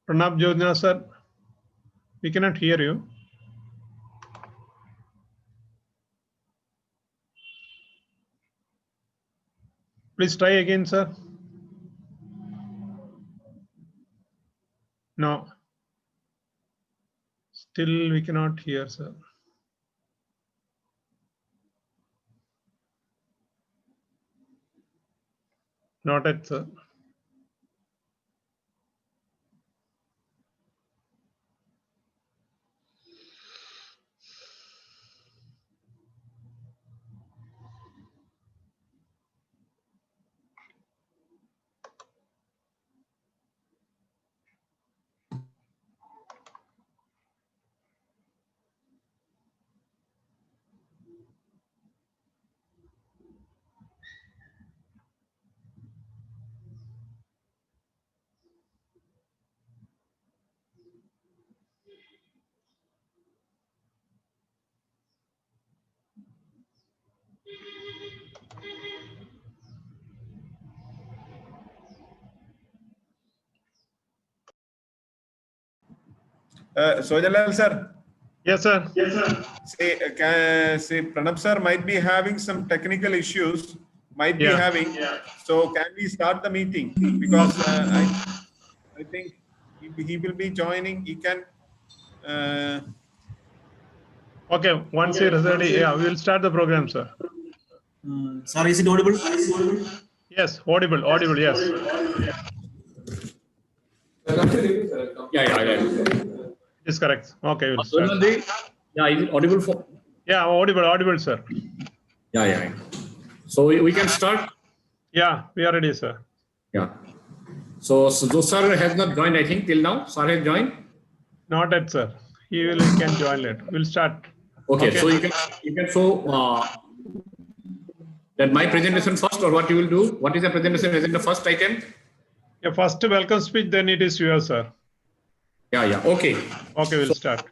Pranab Jodhna sir, we cannot hear you. Please try again, sir. No. Still we cannot hear, sir. Not yet, sir. Sojalal sir. Yes, sir. Yes, sir. Say Pranab sir might be having some technical issues. Might be having. Yeah. So can we start the meeting? Because I think he will be joining. He can. Okay, once he is ready, yeah, we will start the program, sir. Sir, is it audible? Yes, audible, yes. Yeah. It is correct. Okay, we'll start. Yeah, is it audible for? Yeah, audible, sir. Yeah. So we can start? Yeah, we are ready, sir. Yeah. So sir has not joined, I think, till now. Sir has joined? Not yet, sir. He can join later. We'll start. Okay. So you can show that my presentation first, or what you will do? What is the presentation? Is it the first item? Yeah, first welcome speech, then it is yours, sir. Yeah. Okay. Okay, we'll start.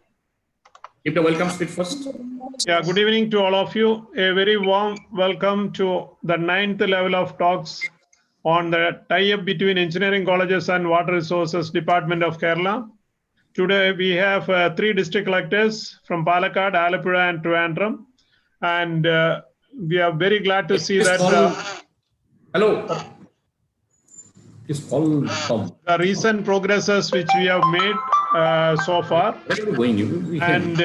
Give the welcome speech first. Yeah, good evening to all of you. A very warm welcome to the 9th level of talks on the tie-up between engineering colleges and water resources department of Kerala. Today we have 3 district collectors from Palakkad, Alappuzha and Trivandrum, and we are very glad to see that hello. It's call Tom. The recent progresses which we have made so far. Where are you going? And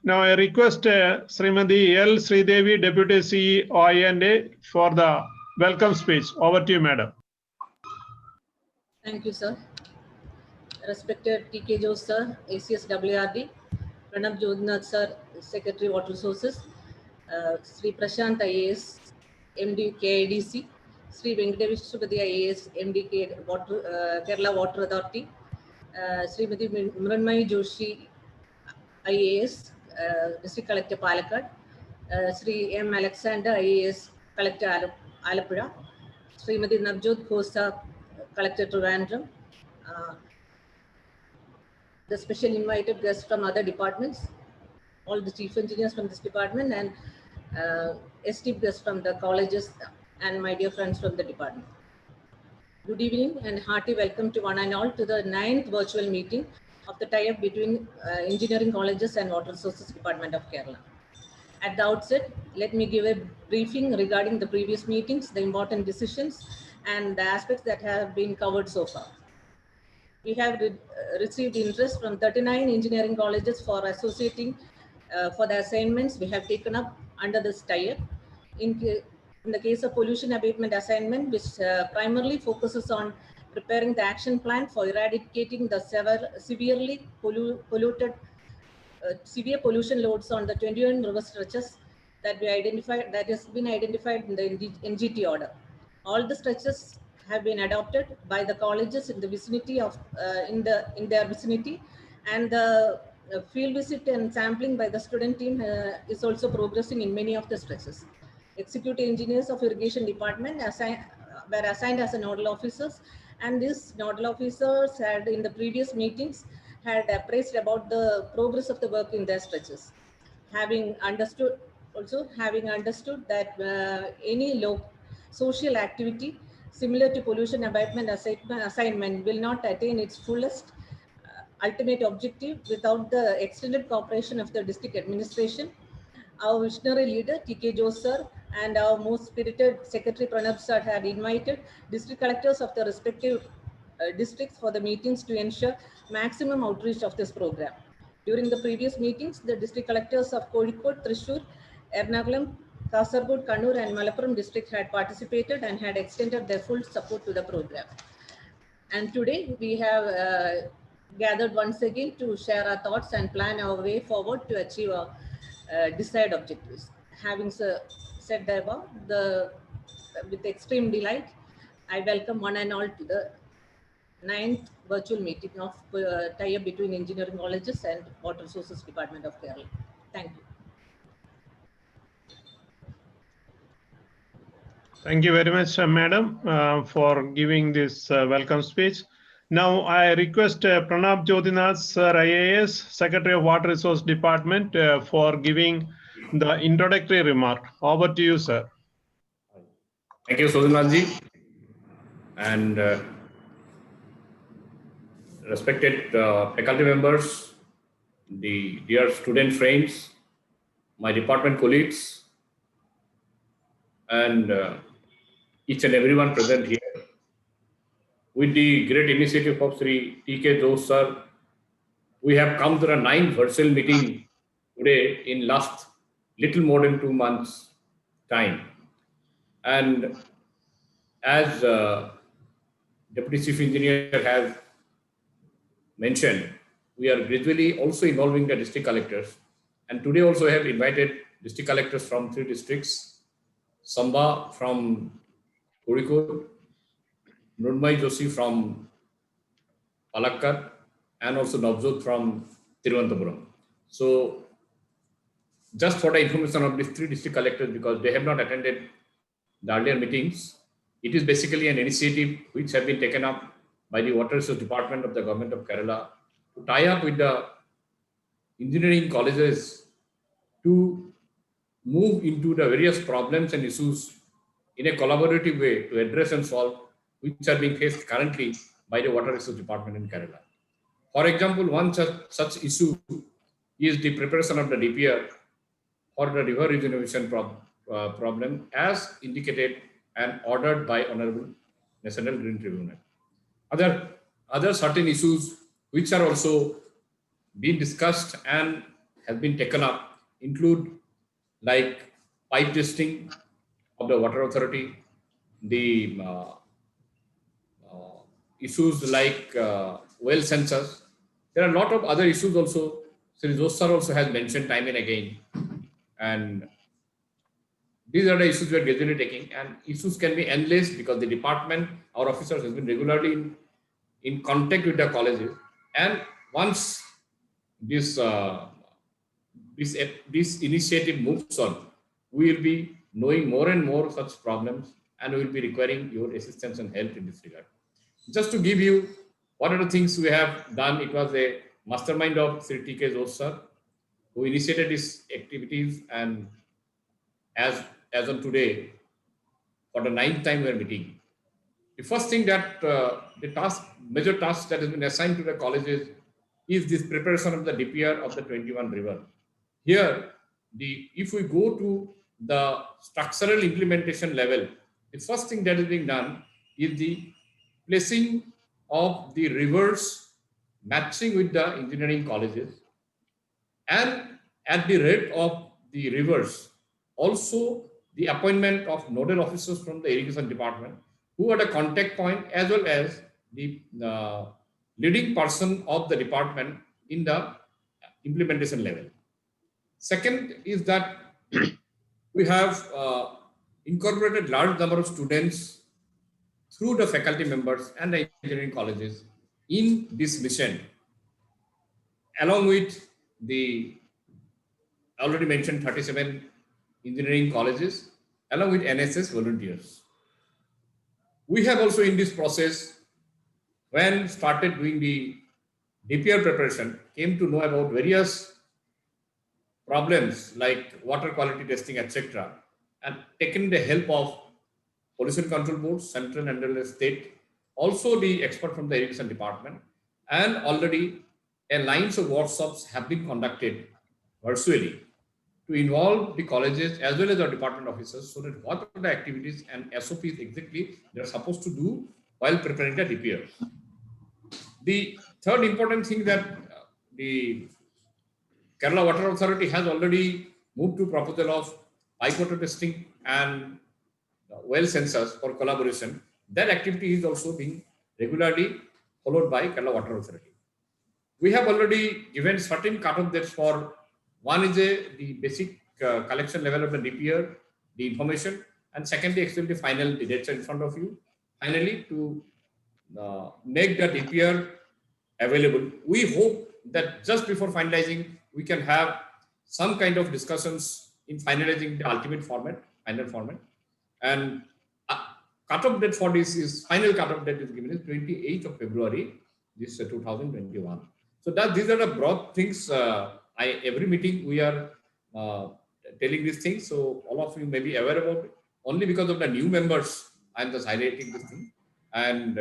now I request Srimati L. Sridevi, Deputy CEO I&A, for the welcome speech. Over to you, madam. Thank you, sir. Respected TK Jose, sir, ACS WRD, Pranab Jodhna, sir, Secretary Water Resources, Sri Prashant IAS, MD KIDC, Sri Venkateshwar IAS, MD Kerala Water Authority, Srimati Mrunmayee Joshi IAS, District Collector Palakkad, Sri M. Alexander IAS, Collector Alappuzha, Srimati Navjot Khosa, Collector Trivandrum, the special invited guests from other departments, all the chief engineers from this department, and esteemed guests from the colleges, and my dear friends from the department. Good evening and hearty welcome to one and all to the 9th virtual meeting of the tie-up between engineering colleges and water resources department of Kerala. At the outset, let me give a briefing regarding the previous meetings, the important decisions, and the aspects that have been covered so far. We have received interest from 39 engineering colleges for associating for the assignments we have taken up under this tie-up. In the case of pollution abatement assignment, which primarily focuses on preparing the action plan for eradicating the severe pollution loads on the 21 river stretches that has been identified in the NGT order. All the stretches have been adopted by the colleges in the vicinity of in their vicinity, and the field visit and sampling by the student team is also progressing in many of the stretches. Executive engineers of irrigation department were assigned as a nodal officers, and these nodal officers had in the previous meetings had appraised about the progress of the work in their stretches, having understood that any social activity similar to pollution abatement assignment will not attain its fullest ultimate objective without the extended cooperation of the district administration. Our visionary leader, T.K. Jose sir, and our most spirited Secretary Pranab sir had invited district collectors of the respective districts for the meetings to ensure maximum outreach of this program. During the previous meetings, the district collectors of Kozhikode, Thrissur, Ernakulam, Kasaragod, Kannur and Malappuram district had participated and had extended their full support to the program. And today we have gathered once again to share our thoughts and plan our way forward to achieve our desired objectives. Having said the above, with extreme delight, I welcome one and all to the 9th virtual meeting of tie-up between engineering colleges and Water Resources Department of Kerala. Thank you. Thank you very much, Madam, for giving this welcome speech. Now, I request Pranab Jyotinath, Sir, IAS, Secretary of Water Resource Department, for giving the introductory remark. Over to you, sir. Thank you, Sudhanathji. And respected faculty members, the dear student friends, my department colleagues, and each and everyone present here. With the great initiative of Sri T.K. Jose sir, we have come to the 9th virtual meeting today in last little more than 2 months time. And as Deputy Chief Engineer has mentioned, we are gradually also involving the district collectors. And today also have invited district collectors from 3 districts, Samba from Kozhikode, Mrunmayee Joshi from Palakkad, and also Navjot from Thiruvananthapuram. So just for the information of these 3 district collectors, because they have not attended the earlier meetings, it is basically an initiative which have been taken up by the Water Resource Department of the Government of Kerala to tie up with the engineering colleges to move into the various problems and issues in a collaborative way to address and solve which are being faced currently by the Water Resource Department in Kerala. For example, one such issue is the preparation of the DPR for the river regeneration problem as indicated and ordered by Honorable National Green Tribunal. Other certain issues which are also being discussed and have been taken up include like pipe testing of the water authority, the issues like well sensors. There are a lot of other issues also. Sri Jose sir also has mentioned time and again. And these are the issues we are gradually taking, and issues can be endless because the department, our officers has been regularly in contact with the colleges. And once this initiative moves on, we will be knowing more and more such problems, and we will be requiring your assistance and help in this regard. Just to give you what are the things we have done, it was a mastermind of Sri T.K. Jose sir who initiated these activities, and as of today, for the 9th time we are meeting. The first thing that major task that has been assigned to the colleges is this preparation of the DPR of the 21 river. Here, if we go to the structural implementation level, the first thing that is being done is the placing of the rivers matching with the engineering colleges, and at the rate of the rivers, also the appointment of nodal officers from the irrigation department who are the contact point as well as the leading person of the department in the implementation level. Second is that we have incorporated large number of students through the faculty members and the engineering colleges in this mission, along with the already mentioned 37 engineering colleges, along with NSS volunteers. We have also in this process, when started doing the DPR preparation, came to know about various problems like water quality testing, etc., and taken the help of Pollution Control Board, central and state, also the expert from the irrigation department, and already lines of workshops have been conducted virtually to involve the colleges as well as the department officers, so that what are the activities and SOPs exactly they're supposed to do while preparing the DPR. The third important thing that the Kerala Water Authority has already moved to proposal of pipe water testing and well sensors for collaboration. That activity is also being regularly followed by Kerala Water Authority. We have already given certain cut-off dates for one is the basic collection level of the DPR, the information, and secondly, actually the final the dates are in front of you. Finally, to make the DPR available, we hope that just before finalizing, we can have some kind of discussions in finalizing the ultimate format, final format. And cut-off date for this is final cut-off date is given is 28th of February, this 2021. So that these are the broad things. Every meeting we are telling these things, so all of you may be aware about it. Only because of the new members, I'm just highlighting this thing. And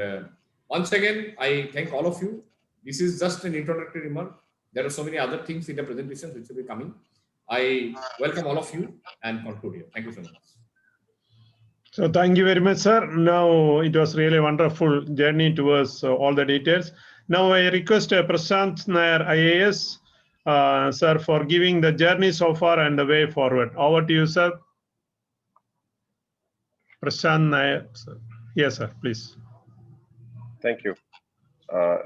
once again, I thank all of you. This is just an introductory remark. There are so many other things in the presentation which will be coming. I welcome all of you and conclude here. Thank you so much. So thank you very much, sir. Now it was really wonderful journey towards all the details. Now I request Prashant Nair, IAS, sir, for giving the journey so far and the way forward. Over to you, sir. Prashant Nair, sir. Yes, sir, please. Thank you.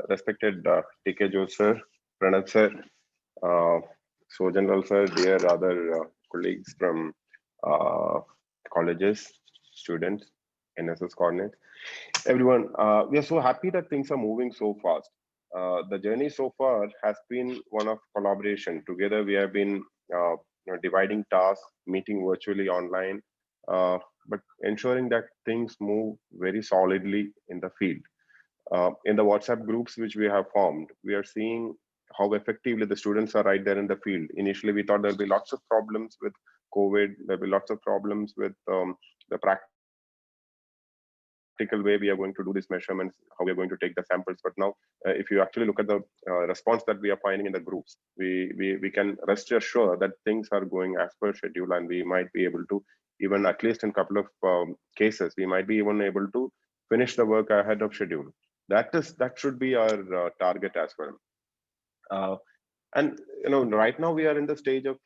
Respected TK Jose sir, Pranav sir, So General sir, dear other colleagues from colleges, students, NSS coordinates, everyone, we are so happy that things are moving so fast. The journey so far has been one of collaboration. Together we have been dividing tasks, meeting virtually online, but ensuring that things move very solidly in the field. In the WhatsApp groups which we have formed, we are seeing how effectively the students are right there in the field. Initially, we thought there'll be lots of problems with COVID. There'll be lots of problems with the practical way we are going to do these measurements, how we are going to take the samples. But now, if you actually look at the response that we are finding in the groups, we can rest assured that things are going as per schedule, and we might be able to, even at least in a couple of cases, we might be even able to finish the work ahead of schedule. That should be our target as well. And right now we are in the stage of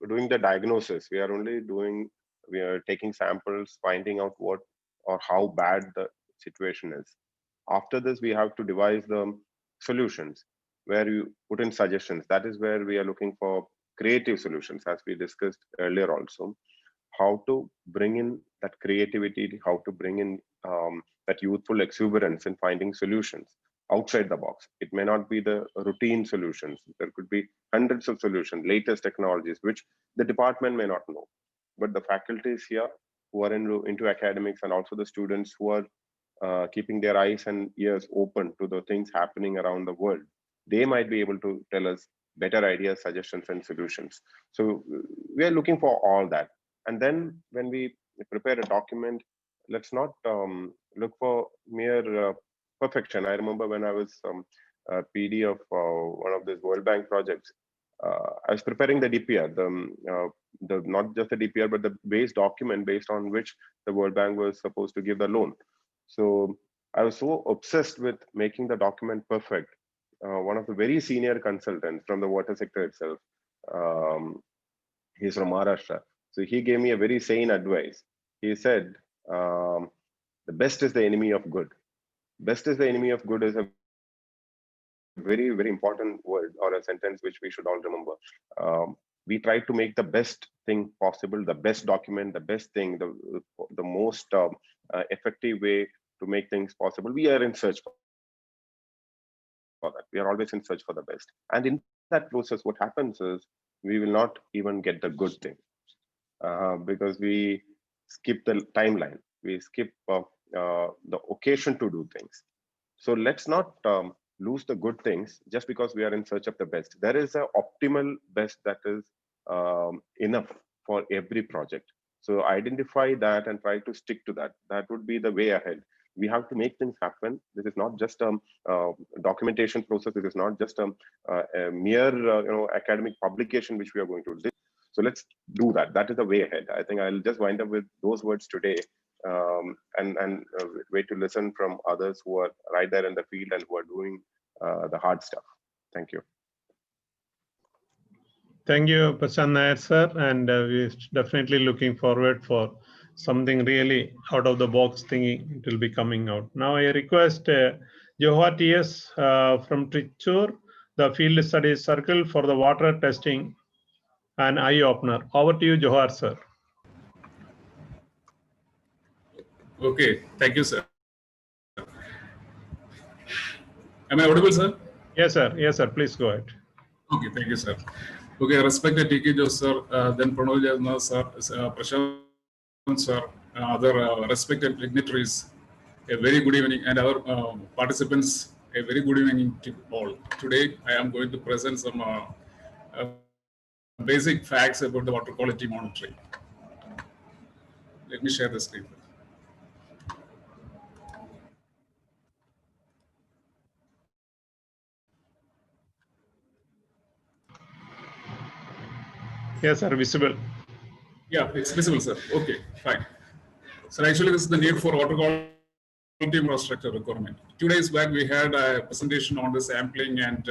doing the diagnosis. We are taking samples, finding out what or how bad the situation is. After this, we have to devise the solutions where you put in suggestions. That is where we are looking for creative solutions, as we discussed earlier also. How to bring in that creativity, how to bring in that youthful exuberance in finding solutions outside the box. It may not be the routine solutions. There could be hundreds of solutions, latest technologies, which the department may not know. But the faculties here who are into academics, and also the students who are keeping their eyes and ears open to the things happening around the world, they might be able to tell us better ideas, suggestions, and solutions. So we are looking for all that. And then when we prepare a document, let's not look for mere perfection. I remember when I was PD of one of these World Bank projects, I was preparing the DPR, the not just the DPR, but the base document based on which the World Bank was supposed to give the loan. So I was so obsessed with making the document perfect. One of the very senior consultants from the water sector itself, he's from Maharashtra. So he gave me a very sane advice. He said, the best is the enemy of good. Best is the enemy of good is a very, very important word or a sentence which we should all remember. We try to make the best thing possible, the best document, the best thing, the most effective way to make things possible. We are in search for that. We are always in search for the best. And in that process, what happens is we will not even get the good thing because we skip the timeline. We skip the occasion to do things. So let's not lose the good things just because we are in search of the best. There is an optimal best that is enough for every project. So identify that and try to stick to that. That would be the way ahead. We have to make things happen. This is not just a documentation process. This is not just a mere academic publication which we are going to do. So let's do that. That is the way ahead. I think I'll just wind up with those words today, and wait to listen from others who are right there in the field and who are doing the hard stuff. Thank you. Thank you, Prashant Nair, sir. And we're definitely looking forward for something really out of the box thingy. It will be coming out. Now I request Johar TS from Trichur, the Field Studies Circle for the water testing and eye opener. Over to you, Johar, sir. Okay, thank you, sir. Am I audible, sir? Yes, sir. Yes, sir. Please go ahead. Okay, thank you, sir. Okay, respected TK Jose, sir, then Pranoj Jadna, sir, Prashant, sir, other respected dignitaries, a very good evening, and our participants, a very good evening to all. Today, I am going to present some basic facts about the water quality monitoring. Let me share the screen. Yes, sir. Visible. Yeah, it's visible, sir. Okay, fine. So actually, this is the need for water quality infrastructure requirement. 2 days back, we had a presentation on the sampling and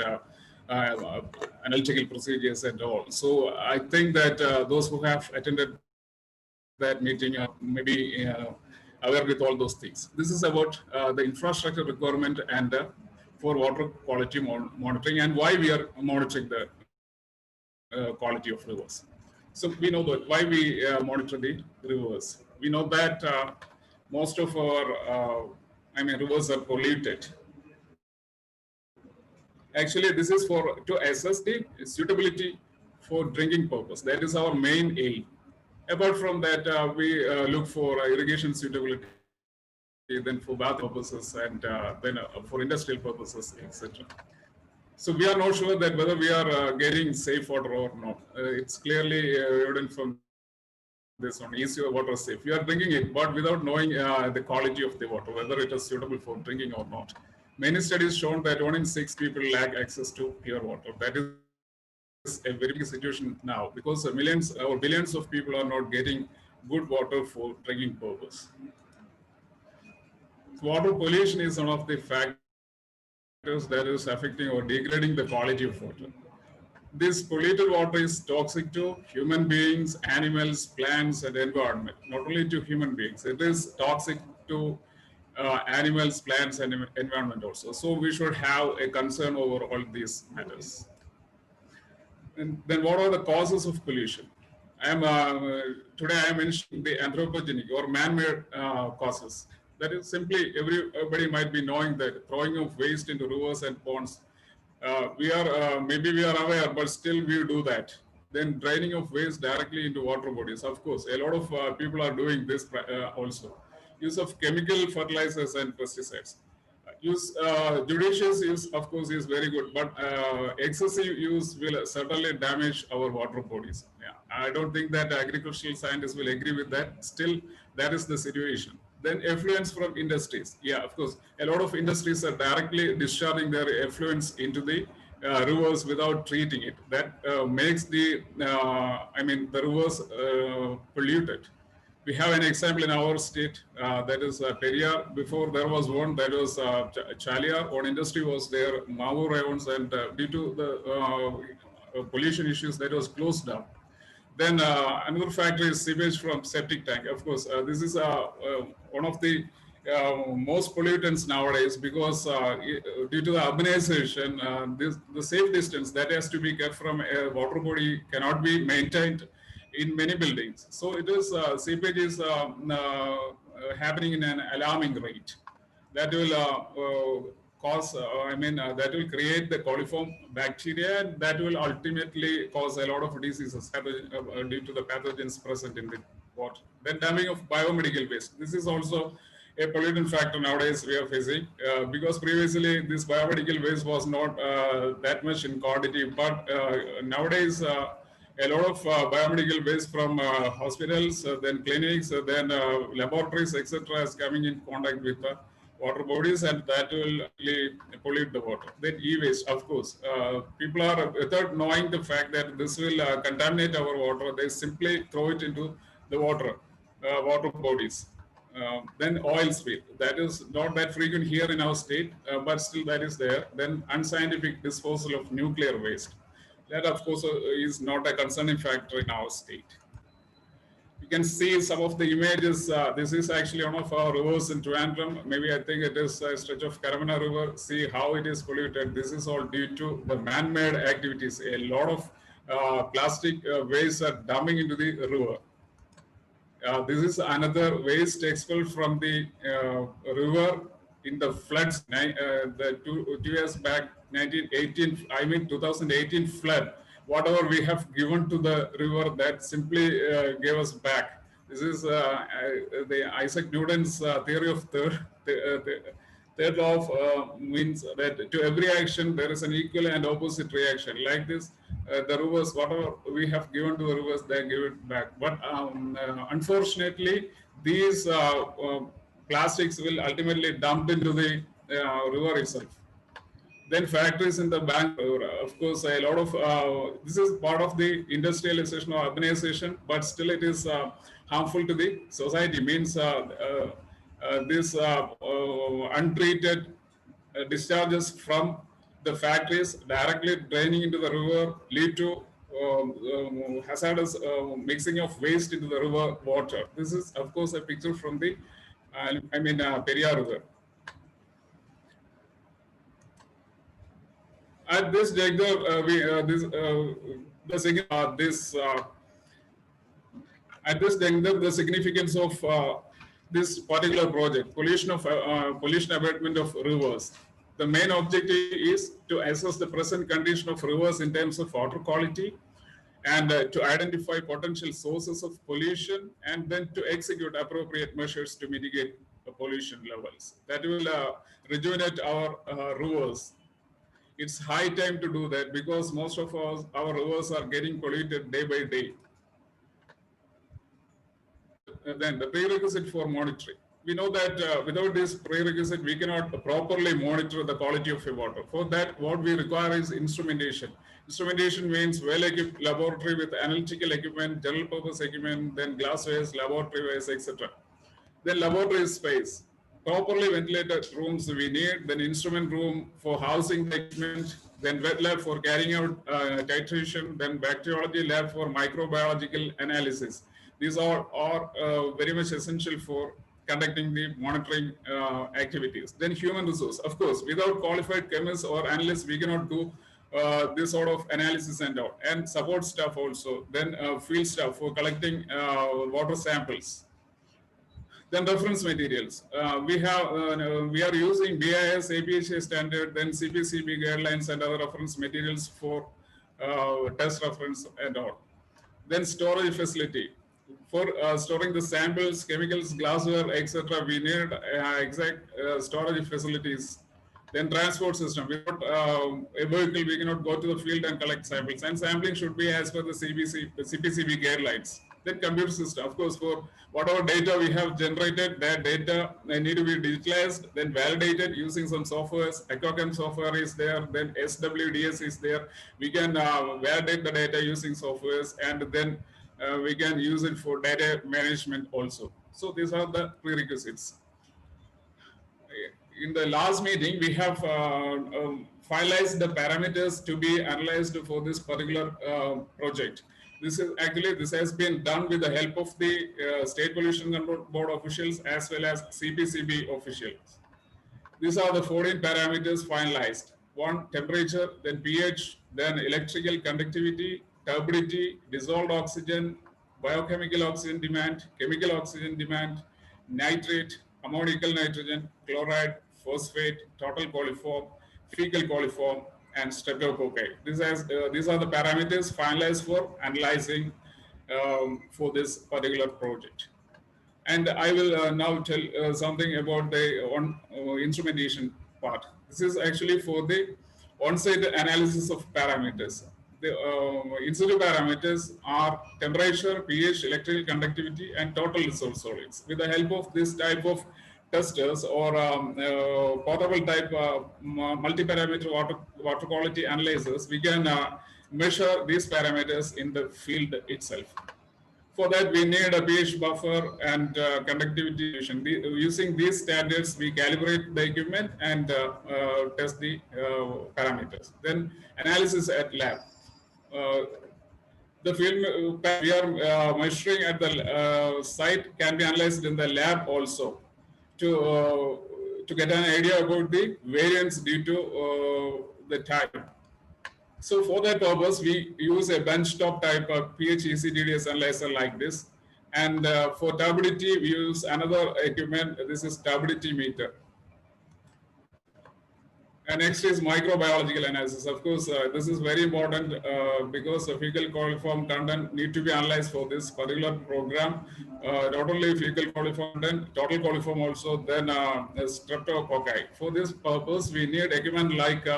analytical procedures and all. So I think that those who have attended that meeting are maybe aware with all those things. This is about the infrastructure requirement and for water quality monitoring and why we are monitoring the quality of rivers. So we know that why we monitor the rivers. We know that most of our rivers are polluted. Actually, this is to assess the suitability for drinking purpose. That is our main aim. Apart from that, we look for irrigation suitability, then for bath purposes, and then for industrial purposes, etc. So we are not sure that whether we are getting safe water or not. It's clearly evident from this one. Is your water safe? We are drinking it, but without knowing the quality of the water, whether it is suitable for drinking or not. Many studies shown that 1 in 6 people lack access to pure water. That is a very big situation now because millions or billions of people are not getting good water for drinking purpose. So water pollution is one of the factors that is affecting or degrading the quality of water. This polluted water is toxic to human beings, animals, plants, and environment. Not only to human beings, it is toxic to animals, plants, and environment also. So we should have a concern over all these matters. And then what are the causes of pollution? Today I am mentioning the anthropogenic or man-made causes. That is simply everybody might be knowing that throwing of waste into rivers and ponds. Maybe we are aware, but still we do that. Then draining of waste directly into water bodies. Of course, a lot of people are doing this also. Use of chemical fertilizers and pesticides. Judicious use, of course, is very good, but excessive use will certainly damage our water bodies. Yeah. I don't think that agricultural scientists will agree with that. Still, that is the situation. Then effluents from industries. Yeah, of course, a lot of industries are directly discharging their effluents into the rivers without treating it. That makes the rivers polluted. We have an example in our state, that is Periyar. Before there was one, that was Chaliyar. One industry was there, Mavu Ravens, and due to the pollution issues, that was closed down. Then another factor is sewage from septic tank. Of course, this is one of the most pollutants nowadays because due to the urbanization, the safe distance that has to be kept from a water body cannot be maintained in many buildings. So it is seepage is happening in an alarming rate. That will that will create the coliform bacteria, and that will ultimately cause a lot of diseases due to the pathogens present in the water. Then dumping of biomedical waste. This is also a pollutant factor nowadays we are facing because previously this biomedical waste was not that much in quantity, but nowadays a lot of biomedical waste from hospitals, then clinics, then laboratories, etc. is coming in contact with water bodies, and that will really pollute the water. Then e-waste, of course, people are, without knowing the fact that this will contaminate our water, they simply throw it into the water bodies. Then oil spill, that is not that frequent here in our state, but still that is there. Then unscientific disposal of nuclear waste. That, of course, is not a concerning factor in our state. You can see some of the images. This is actually one of our rivers in Trivandrum. Maybe I think it is a stretch of Karamana River. See how it is polluted. This is all due to the man-made activities. A lot of plastic waste are dumping into the river. This is another waste expelled from the river in the floods. The two years back, 2018 flood. Whatever we have given to the river, that simply gave us back. This is the Isaac Newton's theory of third law means that to every action there is an equal and opposite reaction. Like this, the rivers, whatever we have given to the rivers, they give it back. But unfortunately, these plastics will ultimately dump into the river itself. Then factories in the bank, of course, a lot of this is part of the industrialization or urbanization, but still it is harmful to the society. Means this untreated discharges from the factories directly draining into the river lead to hazardous mixing of waste into the river water. This is, of course, a picture from the Periyar River. At this juncture, the significance of this particular project, pollution abatement of rivers. The main objective is to assess the present condition of rivers in terms of water quality, and to identify potential sources of pollution, and then to execute appropriate measures to mitigate the pollution levels. That will rejuvenate our rivers. It's high time to do that, because most of our rivers are getting polluted day by day. Then the prerequisite for monitoring. We know that without this prerequisite, we cannot properly monitor the quality of the water. For that, what we require is instrumentation. Instrumentation means well-equipped laboratory with analytical equipment, general purpose equipment, then glasswares, laboratory wares, etc. Then laboratory space. Properly ventilated rooms we need, then instrument room for housing the equipment, then wet lab for carrying out titration, then bacteriology lab for microbiological analysis. These are very much essential for conducting the monitoring activities. Then human resource. Of course, without qualified chemists or analysts, we cannot do this sort of analysis and all. And support staff also. Then field staff for collecting water samples. Then reference materials. We are using BIS, APHA standard, then CPCB guidelines and other reference materials for test reference and all. Then storage facility. For storing the samples, chemicals, glassware, etc., we need exact storage facilities. Then transport system. Without a vehicle, we cannot go to the field and collect samples. And sampling should be as per the CPCB guidelines. Then computer system, of course, for whatever data we have generated, that data need to be digitalized, then validated using some softwares. EcoChem software is there, then SWDS is there. We can validate the data using softwares, and then we can use it for data management also. So these are the prerequisites. In the last meeting, we have finalized the parameters to be analyzed for this particular project. This has been done with the help of the State Pollution Control Board officials as well as CPCB officials. These are the 14 parameters finalized. One, temperature, then pH, then electrical conductivity, turbidity, dissolved oxygen, biochemical oxygen demand, chemical oxygen demand, nitrate, ammoniacal nitrogen, chloride, phosphate, total coliform, fecal coliform, and streptococci. These are the parameters finalized for analyzing for this particular project. And I will now tell something about the instrumentation part. This is actually for the on-site analysis of parameters. The in-situ parameters are temperature, pH, electrical conductivity, and total dissolved solids. With the help of this type of testers or portable type multi-parameter water quality analyzers, we can measure these parameters in the field itself. For that, we need a pH buffer and conductivity solution. Using these standards, we calibrate the equipment and test the parameters. Then analysis at lab. The film we are measuring at the site can be analyzed in the lab also to get an idea about the variance due to the time. So for that purpose, we use a benchtop type of pH ECDDS analyzer like this. And for turbidity, we use another equipment. This is turbidity meter. And next is microbiological analysis. Of course, this is very important because the fecal coliform content need to be analyzed for this particular program. Not only fecal coliform content, total coliform also, then streptococci. For this purpose, we need equipment like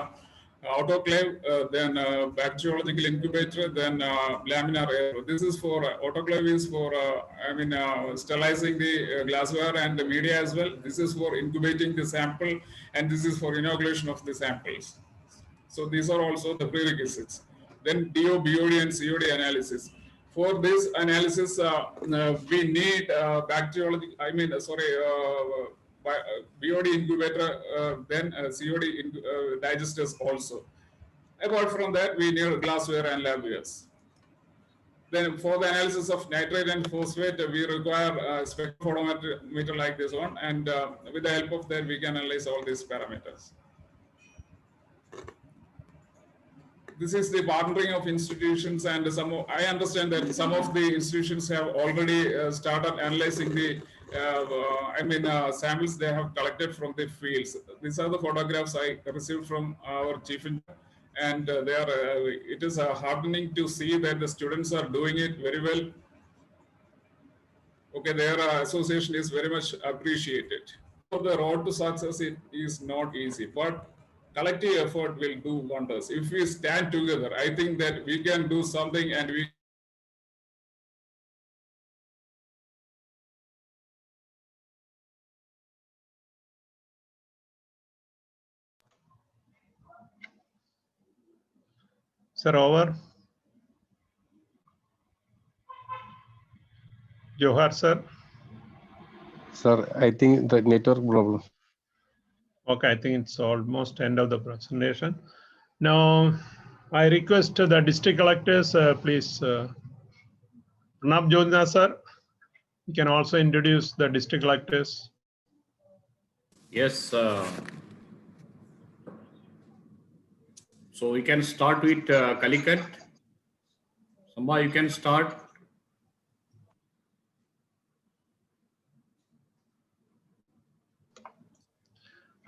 autoclave, then bacteriological incubator, then laminar air. This is for autoclave is for sterilizing the glassware and the media as well. This is for incubating the sample, and this is for inoculation of the samples. So these are also the prerequisites. Then DO, BOD, and COD analysis. For this analysis, we need bacteriology. BOD incubator, then COD digesters also. Apart from that, we need glassware and labwares. Then for the analysis of nitrate and phosphate, we require a spectrophotometer like this one, and with the help of that, we can analyze all these parameters. This is the partnering of institutions, and I understand that some of the institutions have already started analyzing the samples they have collected from the fields. These are the photographs I received from our chief engineer, and it is heartening to see that the students are doing it very well. Okay, their association is very much appreciated. For the road to success, it is not easy, but collective effort will do wonders. If we stand together, I think that we can do something, and we Sir, over. Johar, sir. Sir, I think the network problem. Okay, I think it's almost end of the presentation. Now, I request the district collectors, please, Pranab Jodhna, sir, you can also introduce the district collectors. Yes. So we can start with Calicut. Samba, you can start.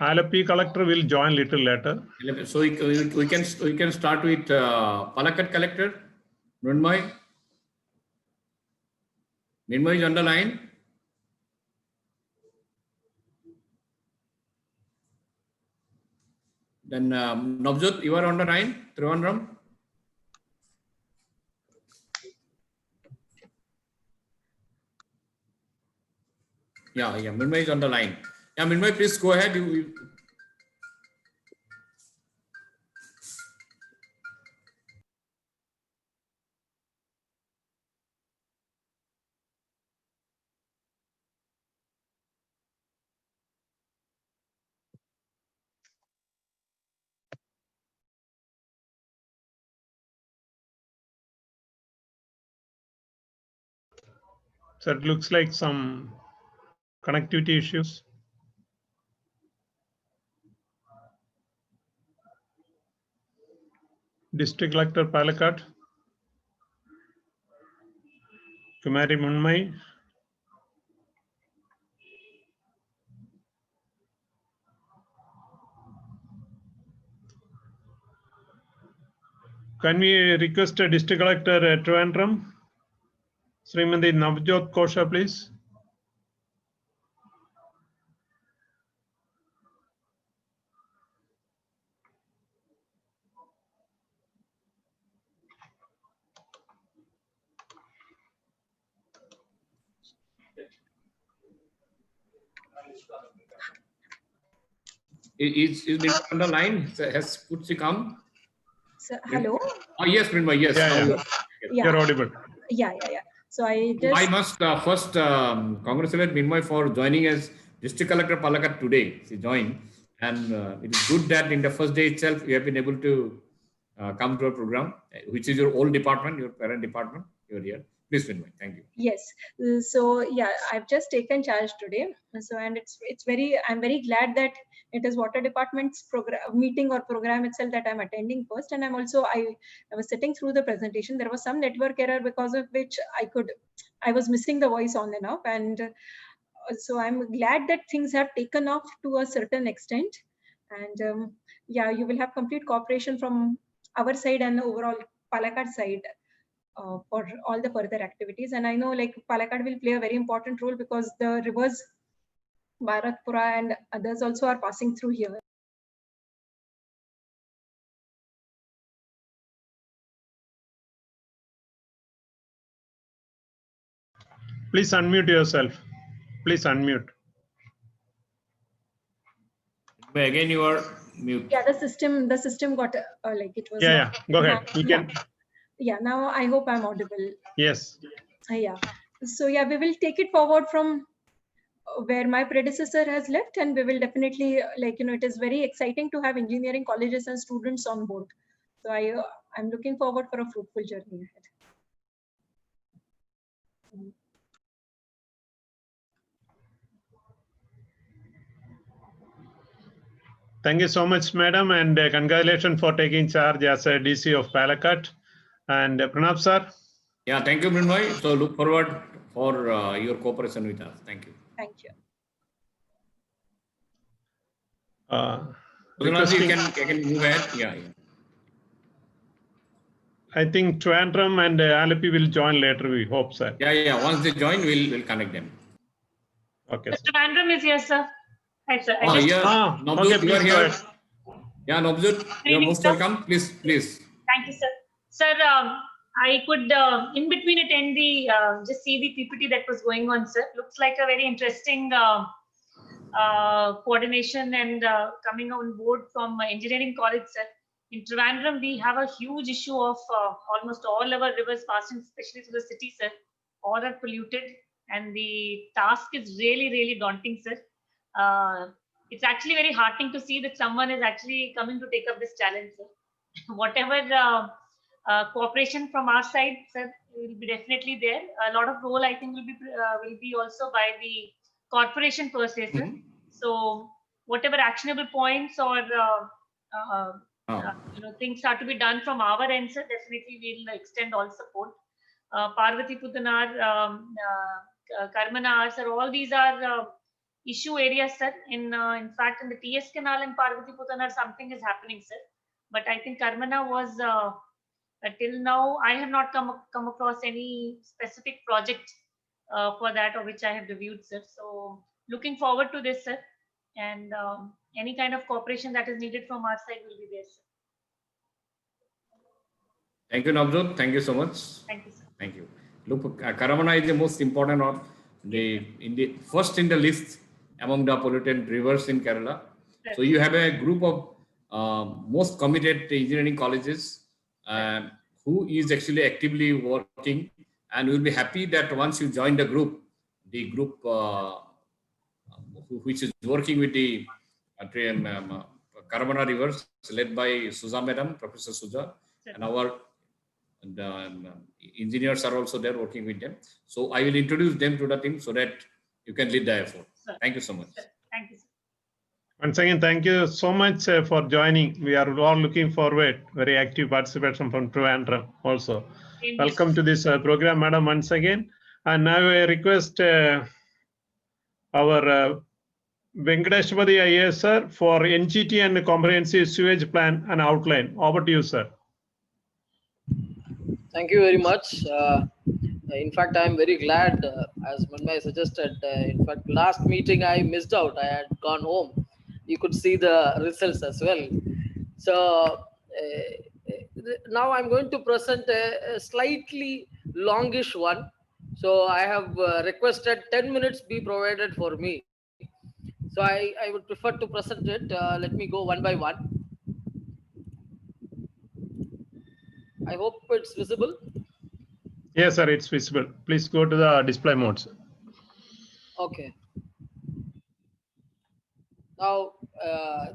Alapi collector will join little later. So we can start with Palakkad collector. Mrunmay. Mrunmay is on the line. Then Navjot, you are on the line. Trivandrum. Yeah, Mrunmay is on the line. Yeah, Mrunmay, please go ahead. So it looks like some connectivity issues. District Collector Palakkad. Kumari Mrunmay. Can we request a district collector at Trivandrum? Srimati Navjot Kosha, please. Is Mrinmoy on the line? Could she come? So, hello. Oh, yes, Mrinmoy, yes. Yeah, now- yeah. yes. Yeah. You're audible. Yeah. So I I just must first congratulate Mrinmoy for joining as District Collector Palakkad today. She joined, and it is good that in the first day itself you have been able to come to our program, which is your old department, your parent department. You're here. Please, Mrinmoy. Thank you. yes. So yeah, I've just taken charge today. So and I'm very glad that it is water department's program meeting or program itself that I'm attending first. And I was sitting through the presentation. There was some network error because of which I was missing the voice on and off. And so I'm glad that things have taken off to a certain extent. And yeah, you will have complete cooperation from our side and the overall Palakkad side for all the further activities. And I know like Palakkad will play a very important role because the rivers Bharatpura and others also are passing through here. Please unmute yourself. Please unmute. But again, you are mute. Yeah, the system got like it was. Yeah. Go ahead. You can. Yeah, now I hope I'm audible. Yes. Yeah. So yeah, we will take it forward from where my predecessor has left, and we will definitely it is very exciting to have engineering colleges and students on board. So I'm looking forward for a fruitful journey ahead. Thank you so much, madam, and congratulations for taking charge as a DC of Palakkad. And Pranab sir. Yeah, thank you, Mrinmoy. So look forward for your cooperation with us. Thank you. Thank you. You can move ahead. Yeah. I think Trivandrum and Alleppey will join later, we hope, sir. Yeah. Once they join, we'll connect them. Okay. Mr. Trivandrum is here, sir. Hi, sir. Oh, yeah. Navjot, okay, you are please go here. ahead. Yeah, Navjot, you are most welcome. Please. Thank you, sir. Sir, I could in between attend the just see the PPT that was going on, sir. Looks like a very interesting coordination and coming on board from engineering college, sir. In Trivandrum, we have a huge issue of almost all our rivers passing, especially through the city, sir. All are polluted, and the task is really, really daunting, sir. It's actually very heartening to see that someone is actually coming to take up this challenge, sir. Whatever cooperation from our side, sir, will be definitely there. A lot of role, I think, will be also by the corporation per se, sir. So whatever actionable points or things are to be done from our end, sir, definitely we'll extend all support. Parvati Putanar, Karmana, sir, all these are issue areas, sir. In fact, in the TS Canal and Parvati Putanar, something is happening, sir. But I think Karmana was till now I have not come across any specific project for that, or which I have reviewed, sir. So looking forward to this, sir, and any kind of cooperation that is needed from our side will be there, sir. Thank you, Navjot. Thank you so much. Thank you, sir. Thank you. Look, Karamana is the most important of first in the list among the polluted rivers in Kerala. Right. So you have a group of most committed engineering colleges who is actually actively working, and we'll be happy that once you join the group which is working with the Karamana rivers, led by Suja Madam, Professor Suja, and our engineers are also there working with them. So I will introduce them to the team so that you can lead the effort. Sir. Thank you so much. Sir. Thank you, sir. Once again, thank you so much for joining. We are all looking forward, very active participation from Trivandrum also. Welcome to this program, madam, once again. And now I request our Venkateshwari IAS, sir, for NGT and comprehensive sewage plan and outline. Over to you, sir. Thank you very much. In fact, I am very glad, as Mrinmoy suggested. In fact, last meeting I missed out. I had gone home. You could see the results as well. So now I'm going to present a slightly longish one. So I have requested 10 minutes be provided for me. So I would prefer to present it. Let me go one by one. I hope it's visible. Yes, sir, it's visible. Please go to the display modes. Okay. Now,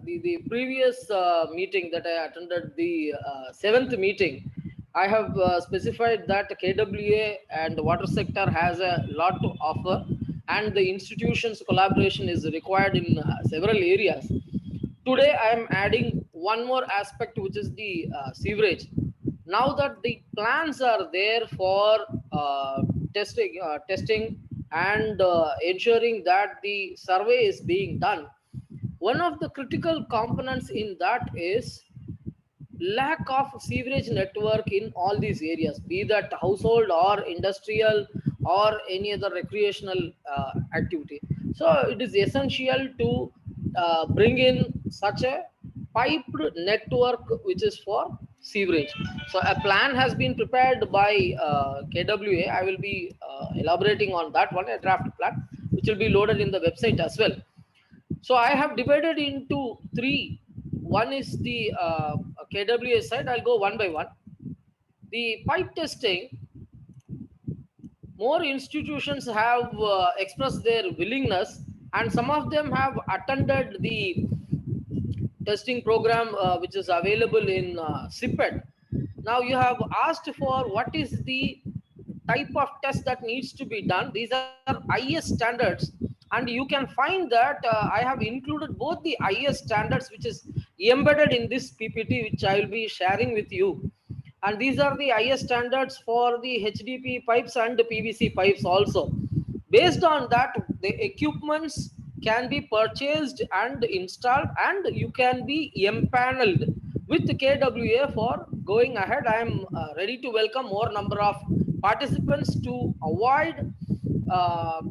the previous meeting that I attended, the 7th meeting, I have specified that KWA and the water sector has a lot to offer, and the institutions' collaboration is required in several areas. Today, I am adding one more aspect, which is the sewerage. Now that the plans are there for testing and ensuring that the survey is being done, one of the critical components in that is lack of sewerage network in all these areas, be that household or industrial or any other recreational activity. So it is essential to bring in such a piped network which is for sewerage. So a plan has been prepared by KWA. I will be elaborating on that one, a draft plan, which will be loaded in the website as well. So I have divided into three. One is the KWA side. I'll go one by one. The pipe testing, more institutions have expressed their willingness, and some of them have attended the testing program which is available in CPET. Now you have asked for what is the type of test that needs to be done. These are IS standards, and you can find that I have included both the IS standards which is embedded in this PPT, which I will be sharing with you. And these are the IS standards for the HDP pipes and the PVC pipes also. Based on that, the equipments can be purchased and installed, and you can be empaneled with KWA for going ahead. I am ready to welcome more number of participants to avoid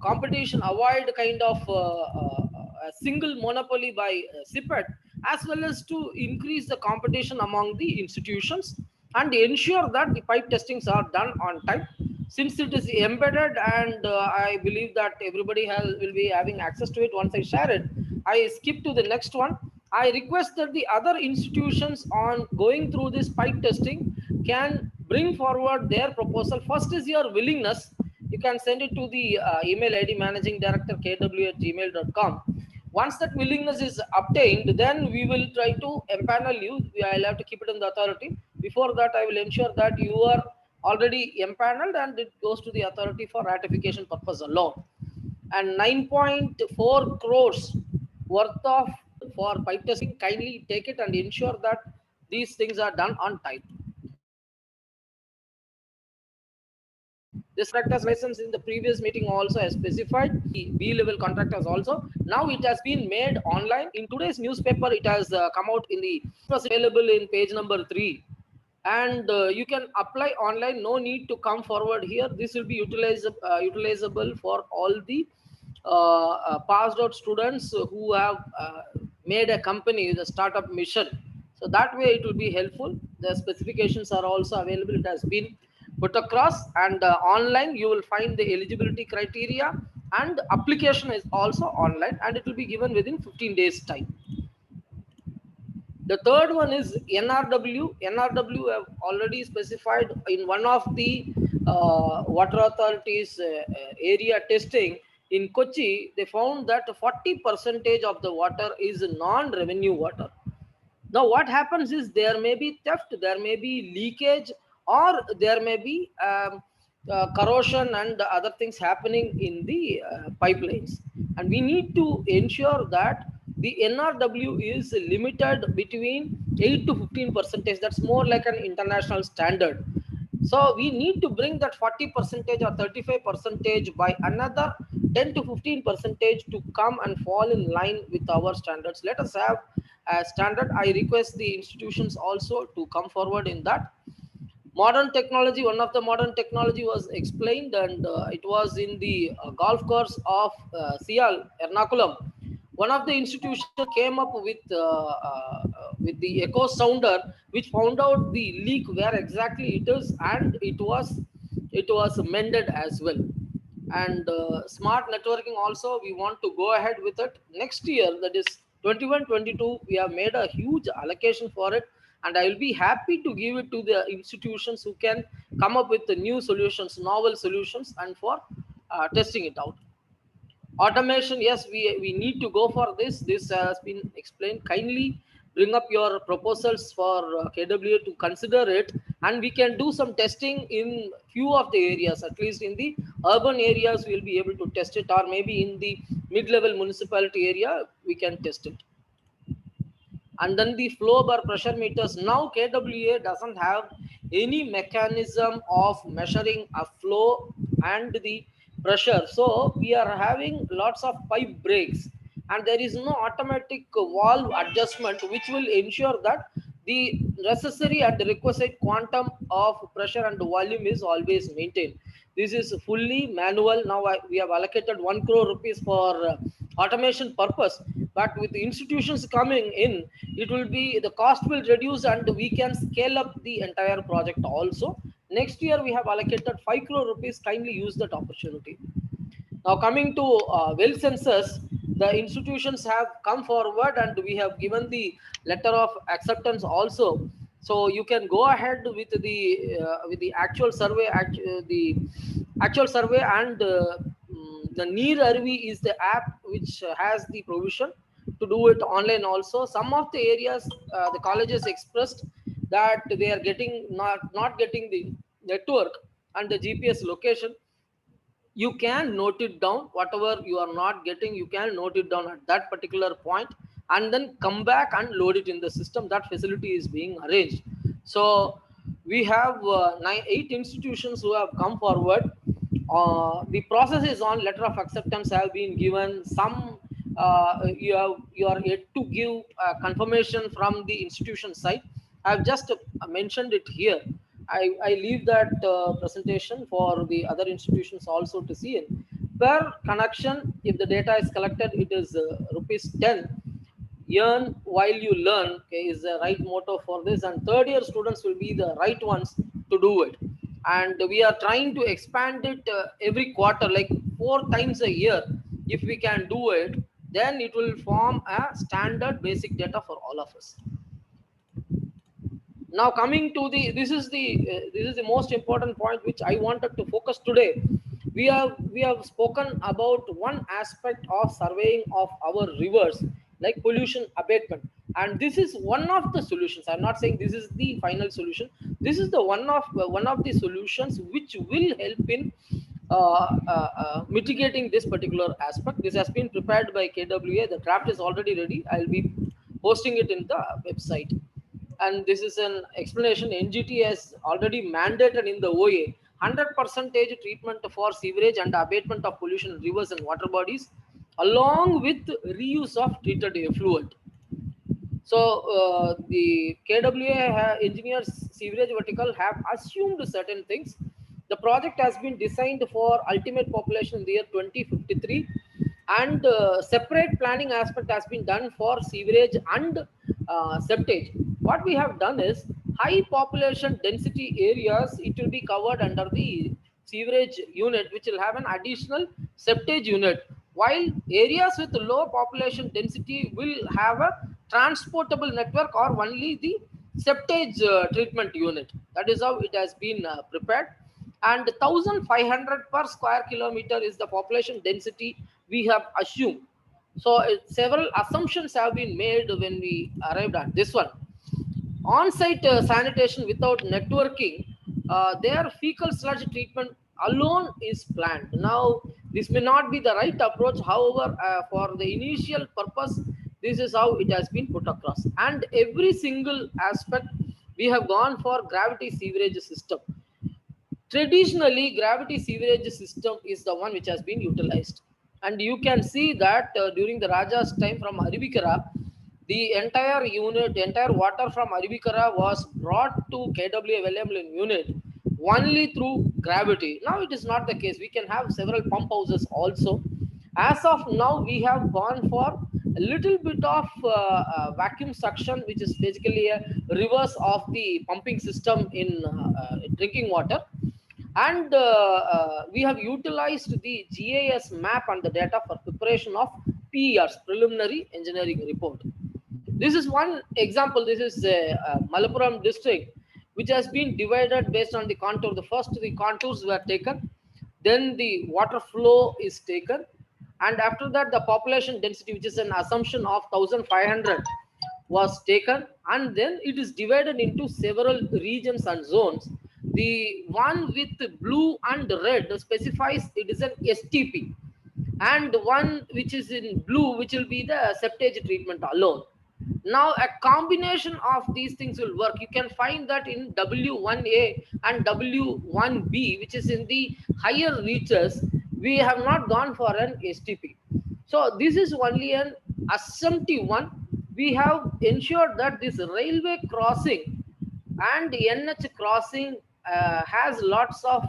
competition, avoid kind of a single monopoly by CPET, as well as to increase the competition among the institutions and ensure that the pipe testings are done on time. Since it is embedded, and I believe that everybody will be having access to it once I share it, I skip to the next one. I request that the other institutions on going through this pipe testing can bring forward their proposal. First is your willingness. You can send it to the email ID managing director kw@gmail.com. Once that willingness is obtained, then we will try to empanel you. I'll have to keep it in the authority. Before that, I will ensure that you are already empaneled and it goes to the authority for ratification purpose alone. And 9.4 crores worth of for pipe testing, kindly take it and ensure that these things are done on time. This contractor's license in the previous meeting also has specified the B-level contractors also. Now it has been made online. In today's newspaper, it has come out in the, it was available in page number 3. And you can apply online. No need to come forward here. This will be utilizable for all the passed out students who have made a company, the startup mission. So that way it will be helpful. The specifications are also available. It has been put across, and online you will find the eligibility criteria, and application is also online, and it will be given within 15 days time. The third one is NRW. NRW have already specified in one of the water authorities area testing in Kochi. They found that 40% of the water is non-revenue water. Now what happens is there may be theft, there may be leakage, or there may be corrosion and other things happening in the pipelines. And we need to ensure that the NRW is limited between 8 to 15%. That's more like an international standard. So we need to bring that 40% or 35% by another 10 to 15% to come and fall in line with our standards. Let us have a standard. I request the institutions also to come forward in that. Modern technology, one of the modern technology was explained, and it was in the golf course of Sial, Ernakulam. One of the institutions came up with the echo sounder, which found out the leak where exactly it is, and it was mended as well. and smart networking also we want to go ahead with it. Next year, that is 21-22, we have made a huge allocation for it, and I will be happy to give it to the institutions who can come up with the new solutions, novel solutions, and for testing it out. Automation, yes, we need to go for this. This has been explained. Kindly bring up your proposals for KWA to consider it, and we can do some testing in few of the areas. At least in the urban areas we will be able to test it, or maybe in the mid-level municipality area we can test it. And then the flow bar pressure meters. Now KWA doesn't have any mechanism of measuring a flow and the pressure. So we are having lots of pipe breaks, and there is no automatic valve adjustment which will ensure that the necessary and requisite quantum of pressure and volume is always maintained. This is fully manual. Now we have allocated 1 crore rupees for automation purpose, but with the institutions coming in, it will be, the cost will reduce and we can scale up the entire project also. Next year we have allocated 5 crore rupees. Kindly use that opportunity. Now coming to well sensors, the institutions have come forward and we have given the letter of acceptance also. So you can go ahead with the actual survey, the actual survey, and the Neer Arvi is the app which has the provision to do it online also. Some of the areas the colleges expressed that they are getting not getting the network and the GPS location. You can note it down, whatever you are not getting, you can note it down at that particular point and then come back and load it in the system. That facility is being arranged. So we have 8 institutions who have come forward. The process is on. Letter of acceptance have been given. Some you are yet to give confirmation from the institution side. I have just mentioned it here. I leave that presentation for the other institutions also to see it. Per connection, if the data is collected, it is ₹10. Earn while you learn, okay, is the right motto for this, and third year students will be the right ones to do it. And we are trying to expand it every quarter, like 4 times a year. If we can do it, then it will form a standard basic data for all of us. Now coming to this is the most important point which I wanted to focus today. We have spoken about one aspect of surveying of our rivers, like pollution abatement, and this is one of the solutions. I'm not saying this is the final solution. This is the one of the solutions which will help in mitigating this particular aspect. This has been prepared by KWA. The draft is already ready. I'll be posting it in the website. And this is an explanation. NGT has already mandated in the OA 100% treatment for sewerage and abatement of pollution in rivers and water bodies, along with reuse of treated effluent. So the KWA engineers sewerage vertical have assumed certain things. The project has been designed for ultimate population in the year 2053, and separate planning aspect has been done for sewerage and septage. What we have done is, high population density areas, it will be covered under the sewerage unit, which will have an additional septage unit, while areas with low population density will have a transportable network or only the septage treatment unit. That is how it has been prepared. And 1500 per square kilometer is the population density we have assumed. So several assumptions have been made when we arrived at this one. On-site sanitation without networking, their fecal sludge treatment alone is planned. Now, this may not be the right approach. However, for the initial purpose, this is how it has been put across. And every single aspect, we have gone for gravity sewerage system. Traditionally, gravity sewerage system is the one which has been utilized. And you can see that during the Raja's time from Arubikara, the entire unit, entire water from Arubikara was brought to KWA Wellamlin unit only through gravity. Now it is not the case. We can have several pump houses also. As of now, we have gone for a little bit of vacuum suction, which is basically a reverse of the pumping system in drinking water. And we have utilized the GIS map and the data for preparation of PERs, preliminary engineering report. This is one example. This is Malappuram district, which has been divided based on the contour. The first three contours were taken, then the water flow is taken, and after that the population density, which is an assumption of 1500, was taken, and then it is divided into several regions and zones. The one with blue and red specifies it is an STP, and one which is in blue, which will be the septage treatment alone. Now a combination of these things will work. You can find that in W1A and W1B, which is in the higher reaches, we have not gone for an STP. So this is only an assumptive one. We have ensured that this railway crossing and NH crossing has lots of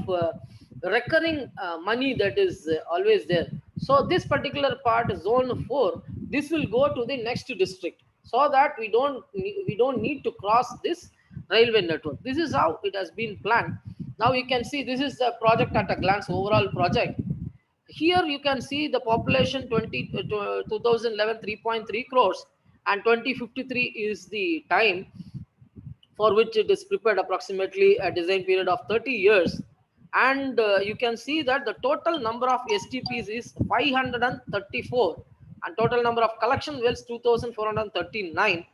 recurring money that is always there. So this particular part, zone 4, this will go to the next district, so that we don't need to cross this railway network. This is how it has been planned. Now you can see this is the project at a glance, overall project. Here you can see the population 2011 3.3 crores, and 2053 is the time for which it is prepared, approximately a design period of 30 years. And you can see that the total number of STPs is 534, and total number of collection wells 2439.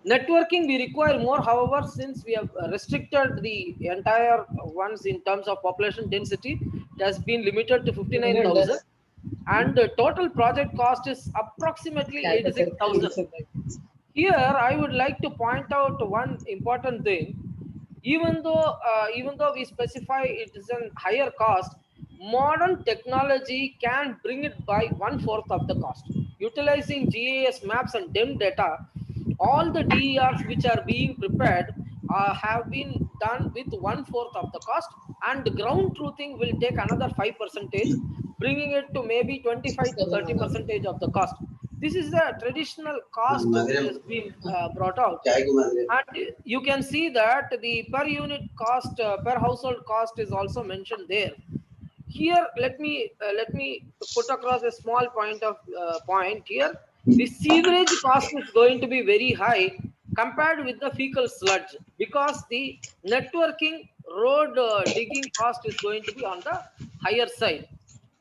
Networking we require more, however, since we have restricted the entire ones in terms of population density, it has been limited to 59,000, and the total project cost is approximately 86,000. Here I would like to point out one important thing. Even though we specify it is a higher cost, modern technology can bring it by 1/4 of the cost. Utilizing GIS maps and DEM data, all the DERs which are being prepared have been done with 1/4 of the cost, and ground truthing will take another 5%, bringing it to maybe 25 to 30% of the cost. This is the traditional cost that has been brought out, and you can see that the per unit cost, per household cost is also mentioned there. Here, let me put across a small point here. The sewerage cost is going to be very high compared with the fecal sludge, because the networking road digging cost is going to be on the higher side.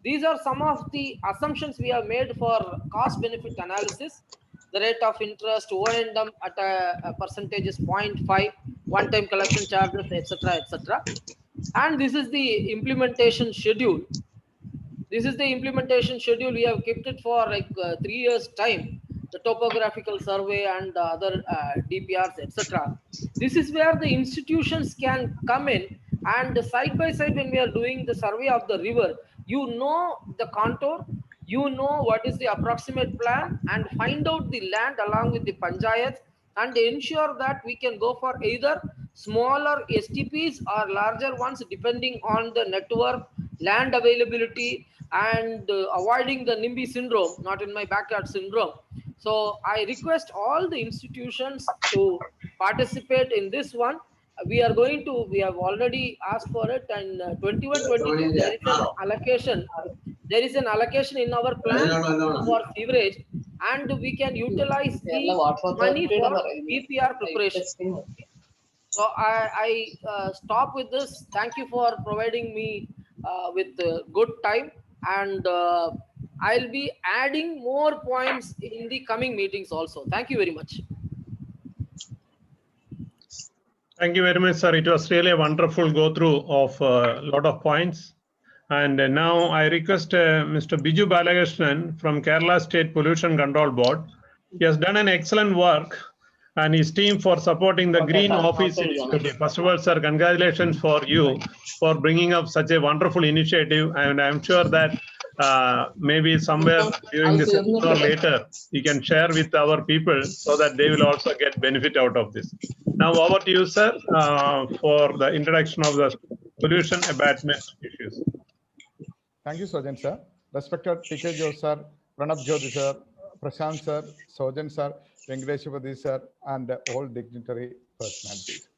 These are some of the assumptions we have made for cost benefit analysis. The rate of interest, O&M at a percentage is 0.5, one-time collection charges, etc., etc. And this is the implementation schedule. This is the implementation schedule. We have kept it for like 3 years time, the topographical survey and other DPRs, etc. This is where the institutions can come in, and side by side when we are doing the survey of the river, you know the contour, you know what is the approximate plan, and find out the land along with the panchayats, and ensure that we can go for either smaller STPs or larger ones depending on the network, land availability, and avoiding the NIMBY syndrome, not in my backyard syndrome. So I request all the institutions to participate in this one. We have already asked for it, and 21-22 there is an allocation. There is an allocation in our plan for sewerage, and we can utilize the money for BPR preparation. So I stop with this. Thank you for providing me with good time, and I'll be adding more points in the coming meetings also. Thank you very much. Thank you very much, sir. It was really a wonderful go through of a lot of points. And now I request Mr. Biju Balakrishnan from Kerala State Pollution Control Board. He has done an excellent work, and his team for supporting the Green Office Initiative. First of all, sir, congratulations for you for bringing up such a wonderful initiative. And I'm sure that maybe somewhere during this or later, you can share with our people so that they will also get benefit out of this. Now over to you, sir, for the introduction of the pollution abatement issues. Thank you, Sojan sir. Respected TK Jose sir, Pranab Jyoti sir, Prashant sir, Sojan sir, Venkateshwari sir, and all dignitary personalities.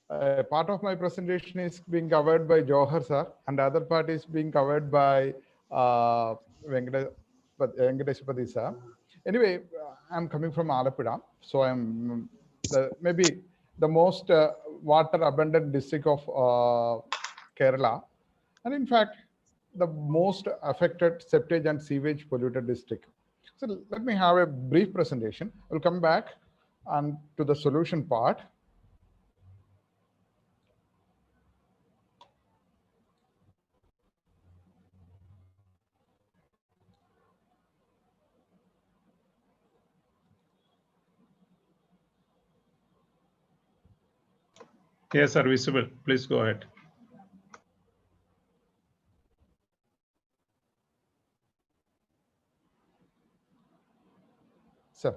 Part of my presentation is being covered by Johar sir, and the other part is being covered by Venkateshpati sir. Anyway, I'm coming from Alappuzha, so I'm maybe the most water abundant district of Kerala, and in fact, the most affected septage and sewage polluted district. So let me have a brief presentation. We'll come back and to the solution part. Yes, sir, visible. Please go ahead. Sir.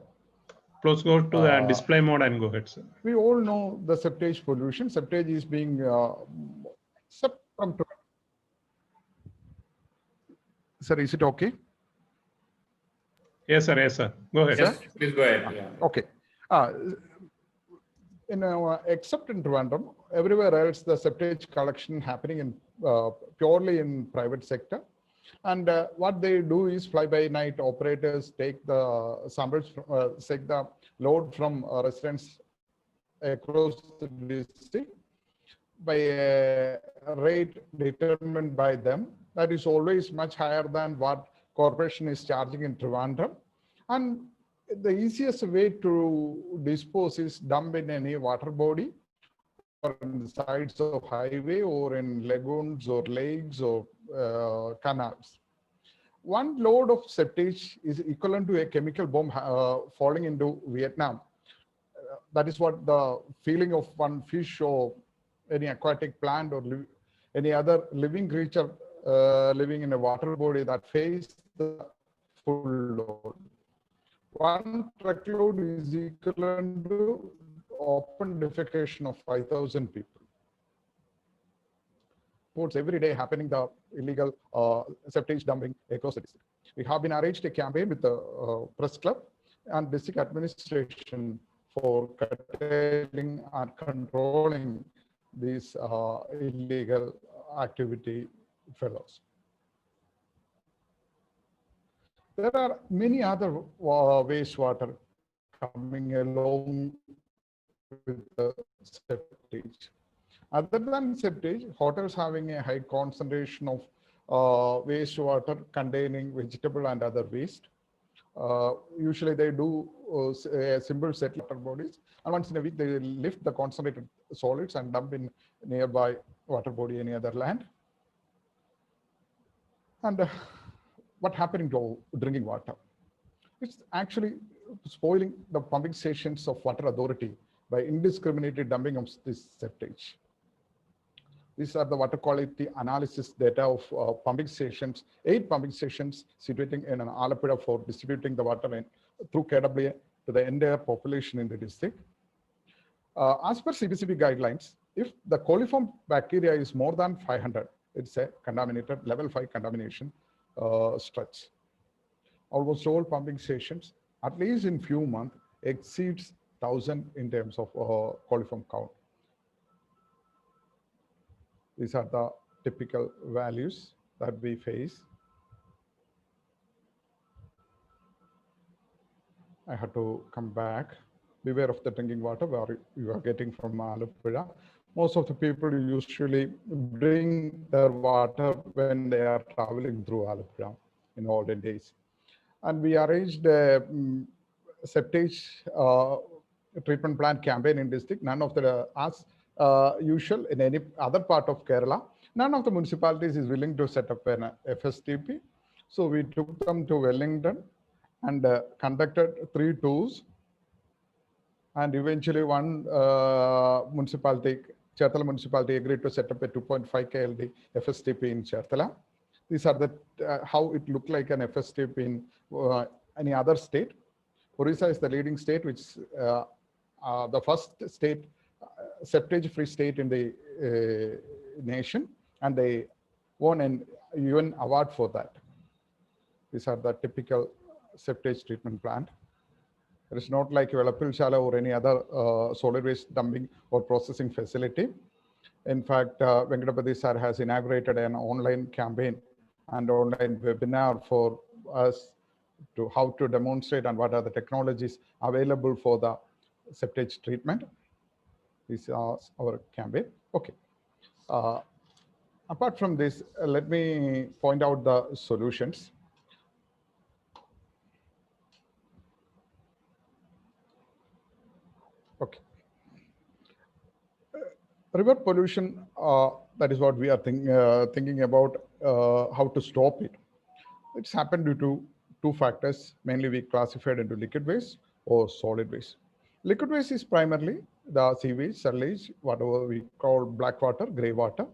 Please go to the display mode and go ahead, sir. We all know the septage pollution. Septage is being Sir, is it okay? Yes, sir. Yes, sir. Go ahead. Yes, please go ahead. Yeah. Okay. Except in Trivandrum, everywhere else, the septage collection happening in purely in private sector. And what they do is fly-by-night operators take the samples, take the load from residents across the district by a rate determined by them. That is always much higher than what corporation is charging in Trivandrum. And the easiest way to dispose is dump in any water body or in the sides of highway or in lagoons or lakes or canals. One load of septage is equivalent to a chemical bomb falling into Vietnam. That is what the feeling of one fish or any aquatic plant or any other living creature living in a water body that face the full load. One truckload is equivalent to open defecation of 5,000 people. Reports every day happening the illegal septage dumping across the district. We have been arranged a campaign with the press club and district administration for curtailing and controlling these illegal activity fellows. There are many other wastewater coming along with the septage. Other than septage, hotels having a high concentration of wastewater containing vegetable and other waste. Usually they do a simple set water bodies, and once in a week they lift the concentrated solids and dump in nearby water body, any other land. And what happening to drinking water? It's actually spoiling the pumping stations of water authority by indiscriminate dumping of this septage. These are the water quality analysis data of pumping stations, 8 pumping stations situating in an Alappuzha for distributing the water through KWA to the entire population in the district. As per CPCB guidelines, if the coliform bacteria is more than 500, it's a contaminated level 5 contamination stretch. Almost all pumping stations, at least in few months, exceeds 1,000 in terms of coliform count. These are the typical values that we face. I had to come back. Beware of the drinking water where you are getting from Alappuzha. Most of the people usually bring their water when they are traveling through Alappuzha in olden days. And we arranged a septage treatment plant campaign in district. None of the, as usual in any other part of Kerala, none of the municipalities is willing to set up an FSTP. So we took them to Wellington and conducted 3 tours. And eventually one municipality, Cherthala municipality, agreed to set up a 2.5 KLD FSTP in Cherthala. These are the how it looked like an FSTP in any other state. Orissa is the leading state, which the first state, septage-free state in the nation, and they won an UN award for that. These are the typical septage treatment plant. It is not like Velapil Shala or any other solid waste dumping or processing facility. In fact, Venkatapati sir has inaugurated an online campaign and online webinar for us to how to demonstrate and what are the technologies available for the septage treatment. This is our campaign. Okay. Apart from this, let me point out the solutions. Okay. River pollution, that is what we are thinking about, how to stop it. It's happened due to two factors. Mainly we classified into liquid waste or solid waste. Liquid waste is primarily the sewage, sewage, whatever we call black water, gray water.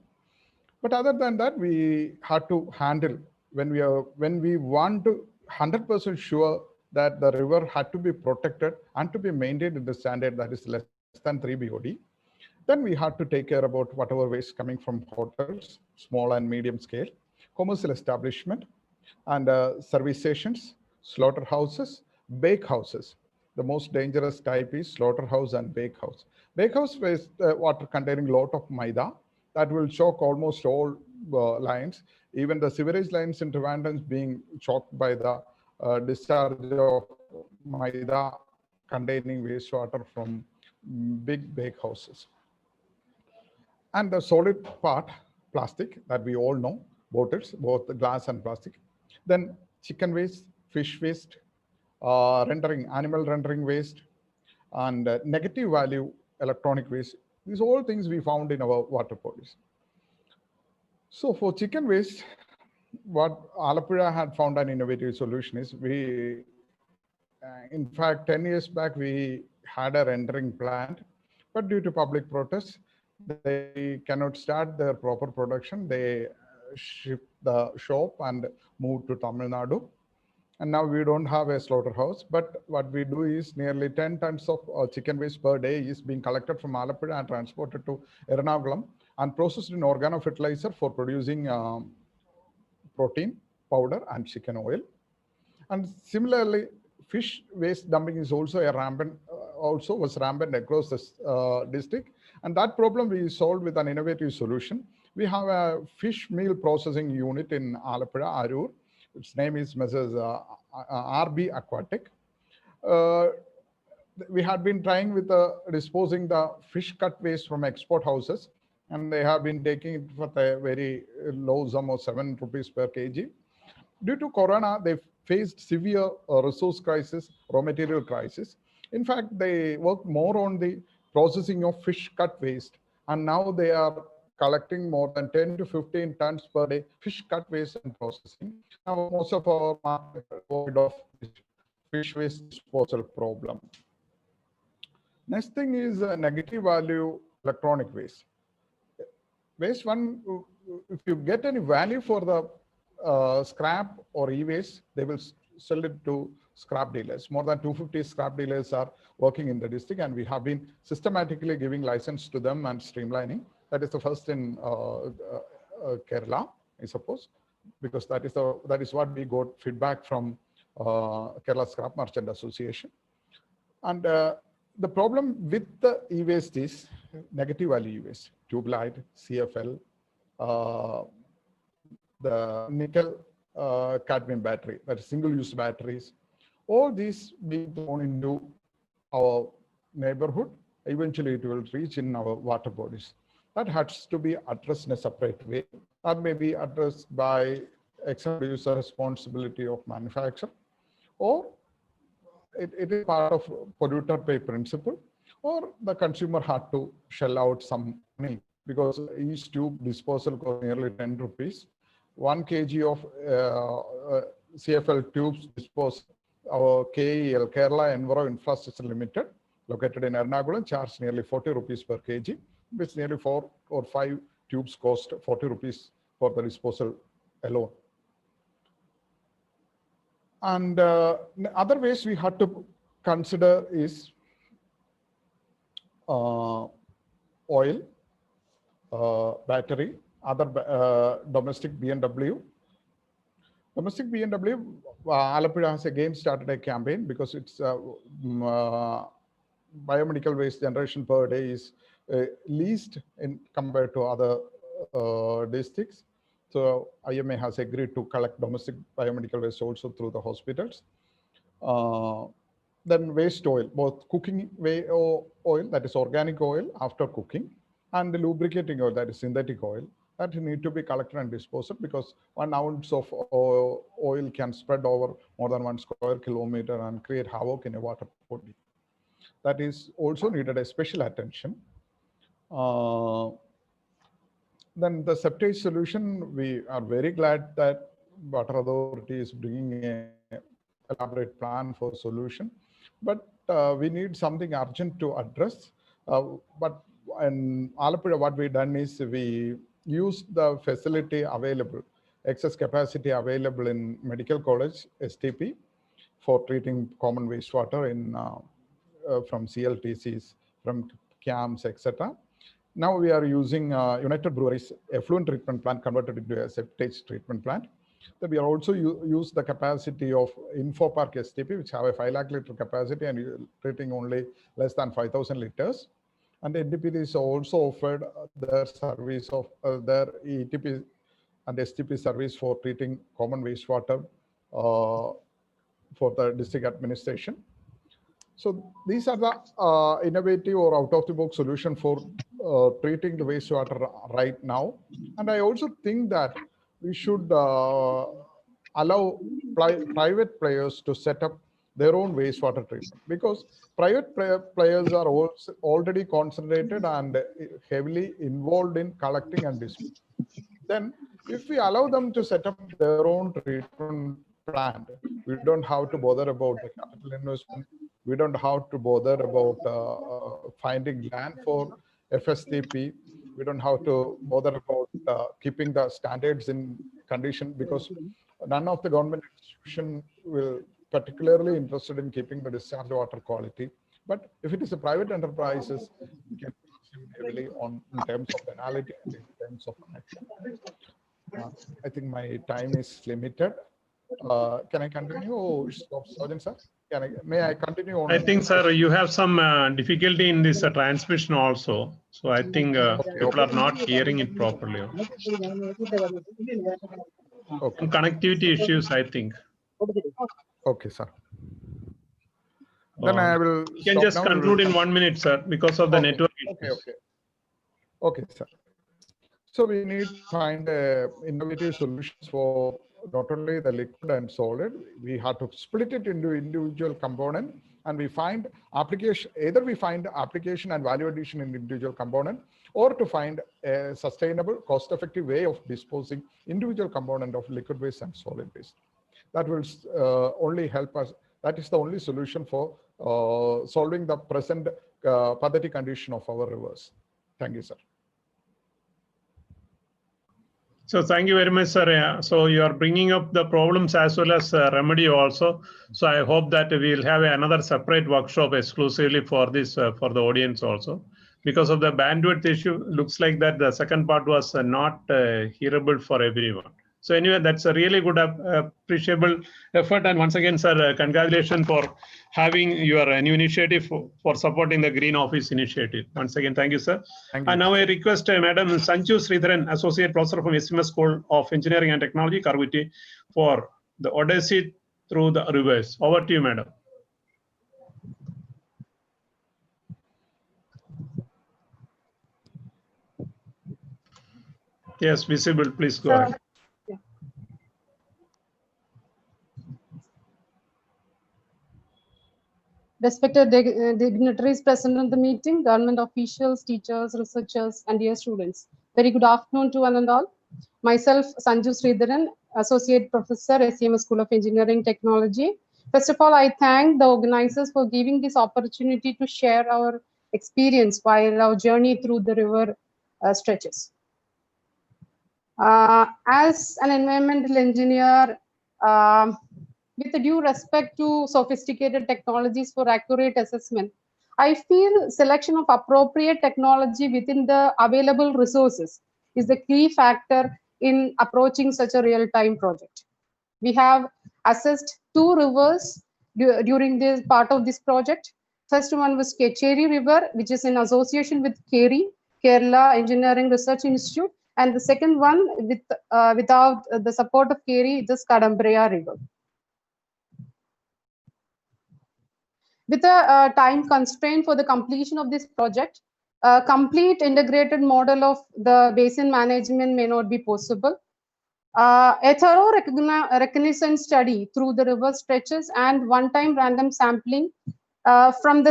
But other than that, we had to handle when we want to 100% sure that the river had to be protected and to be maintained in the standard that is less than 3 BOD. Then we had to take care about whatever waste coming from hotels, small and medium scale, commercial establishment, and service stations, slaughterhouses, bakehouses. The most dangerous type is slaughterhouse and bakehouse. Bakehouse waste water containing lot of maida that will choke almost all lines. Even the sewerage lines in Trivandrum being choked by the discharge of maida containing wastewater from big bakehouses. And the solid part, plastic, that we all know, bottles, both the glass and plastic. Then chicken waste, fish waste, animal rendering waste, and negative value electronic waste. These all things we found in our water bodies. So for chicken waste, what Alappuzha had found an innovative solution is in fact, 10 years back, we had a rendering plant, but due to public protests, they cannot start their proper production. They shift the shop and move to Tamil Nadu. And now we don't have a slaughterhouse, but what we do is nearly 10 tons of chicken waste per day is being collected from Alappuzha and transported to Ernakulam and processed in organofertilizer for producing protein powder and chicken oil. And similarly, fish waste dumping is also was rampant across the district. And that problem we solved with an innovative solution. We have a fish meal processing unit in Alappuzha, Arur. Its name is Mrs. RB Aquatic. We had been trying with disposing the fish cut waste from export houses, and they have been taking it for a very low sum of 7 rupees per kg. Due to Corona, they faced severe resource crisis, raw material crisis. In fact, they worked more on the processing of fish cut waste, and now they are collecting more than 10 to 15 tons per day fish cut waste and processing. Now, most of our market avoid of fish waste disposal problem. Next thing is negative value electronic waste. Waste one, if you get any value for the scrap or e-waste, they will sell it to scrap dealers. More than 250 scrap dealers are working in the district, and we have been systematically giving license to them and streamlining. That is the first in Kerala, I suppose, because that is what we got feedback from Kerala Scrap Merchant Association. And the problem with the e-waste is negative value e-waste, tube light, CFL, the nickel cadmium battery, that is single-use batteries. All these being thrown into our neighborhood, eventually it will reach in our water bodies. That has to be addressed in a separate way. That may be addressed by extended user responsibility of manufacturer, or it is part of polluter pay principle, or the consumer had to shell out some money because each tube disposal costs nearly 10 rupees. 1 kg of CFL tubes disposed, our KEL, Kerala Enviro Infrastructure Limited, located in Ernakulam, charged nearly 40 rupees per kg, which nearly 4 or 5 tubes cost 40 rupees for the disposal alone. And other ways we had to consider is oil, battery, other domestic B&W. Domestic B&W, Alappuzha has again started a campaign because it's biomedical waste generation per day is least in compared to other districts. So IMA has agreed to collect domestic biomedical waste also through the hospitals. Then waste oil, both cooking oil, that is organic oil after cooking, and the lubricating oil, that is synthetic oil, that need to be collected and disposed of, because 1 ounce of oil can spread over more than 1 square kilometer and create havoc in a water body. That is also needed a special attention. Then the septage solution, we are very glad that Water Authority is bringing a elaborate plan for solution, but we need something urgent to address. But in Alappuzha, what we done is we use the facility available, excess capacity available in Medical College, STP, for treating common wastewater in from CLTCs, from CAMs, etc. Now we are using United Breweries effluent treatment plant converted into a septage treatment plant. Then we are also use the capacity of Info Park STP, which have a 5 lakh liter capacity and treating only less than 5,000 liters. And NTPC is also offered their service of their ETP and STP service for treating common wastewater for the district administration. So these are the innovative or out of the box solution for treating the wastewater right now. And I also think that we should allow private players to set up their own wastewater treatment, because private players are also already concentrated and heavily involved in collecting and disposing. Then if we allow them to set up their own treatment plant, we don't have to bother about the capital investment. We don't have to bother about finding land for FSTP. We don't have to bother about keeping the standards in condition, because none of the government institution will particularly interested in keeping the discharge water quality. But if it is a private enterprises, we can heavily on in terms of penalty and in terms of connection. I think my time is limited. Can I continue, Sergeant sir? May I continue on? I think, sir, you have some difficulty in this transmission also. So I think people are not hearing it properly. Okay. Connectivity issues, I think. Okay, sir. Then I will. You can just conclude in 1 minute, sir, because of the network issues. Okay, sir. So we need to find innovative solutions for not only the liquid and solid. We have to split it into individual component, and we find application. Either we find application and value addition in individual component, or to find a sustainable, cost-effective way of disposing individual component of liquid waste and solid waste. That will only help us. That is the only solution for solving the present pathetic condition of our rivers. Thank you, sir. So thank you very much, sir. So you are bringing up the problems as well as remedy also. So I hope that we'll have another separate workshop exclusively for this, for the audience also. Because of the bandwidth issue, looks like that the second part was not hearable for everyone. So anyway, that's a really good, appreciable effort. And once again, sir, congratulations for having your new initiative for supporting the Green Office initiative. Once again, thank you, sir. Thank you. And now I request Madam Sanju Sridharan, Associate Professor from SMS School of Engineering and Technology, Karviti, for the Odyssey through the rivers. Over to you, madam. Yes, visible. Please go ahead. Respected dignitaries present in the meeting, government officials, teachers, researchers, and dear students. Very good afternoon to one and all. Myself, Sanju Sridharan, Associate Professor, SCMS School of Engineering Technology. First of all, I thank the organizers for giving this opportunity to share our experience while our journey through the river stretches. As an environmental engineer, with due respect to sophisticated technologies for accurate assessment, I feel selection of appropriate technology within the available resources is the key factor in approaching such a real-time project. We have assessed 2 rivers during this part of this project. First one was Kecheri River, which is in association with KERI, Kerala Engineering Research Institute, and the second one without the support of KERI, it is Kadambraya River. With a time constraint for the completion of this project, a complete integrated model of the basin management may not be possible. A thorough reconnaissance study through the river stretches and one-time random sampling from the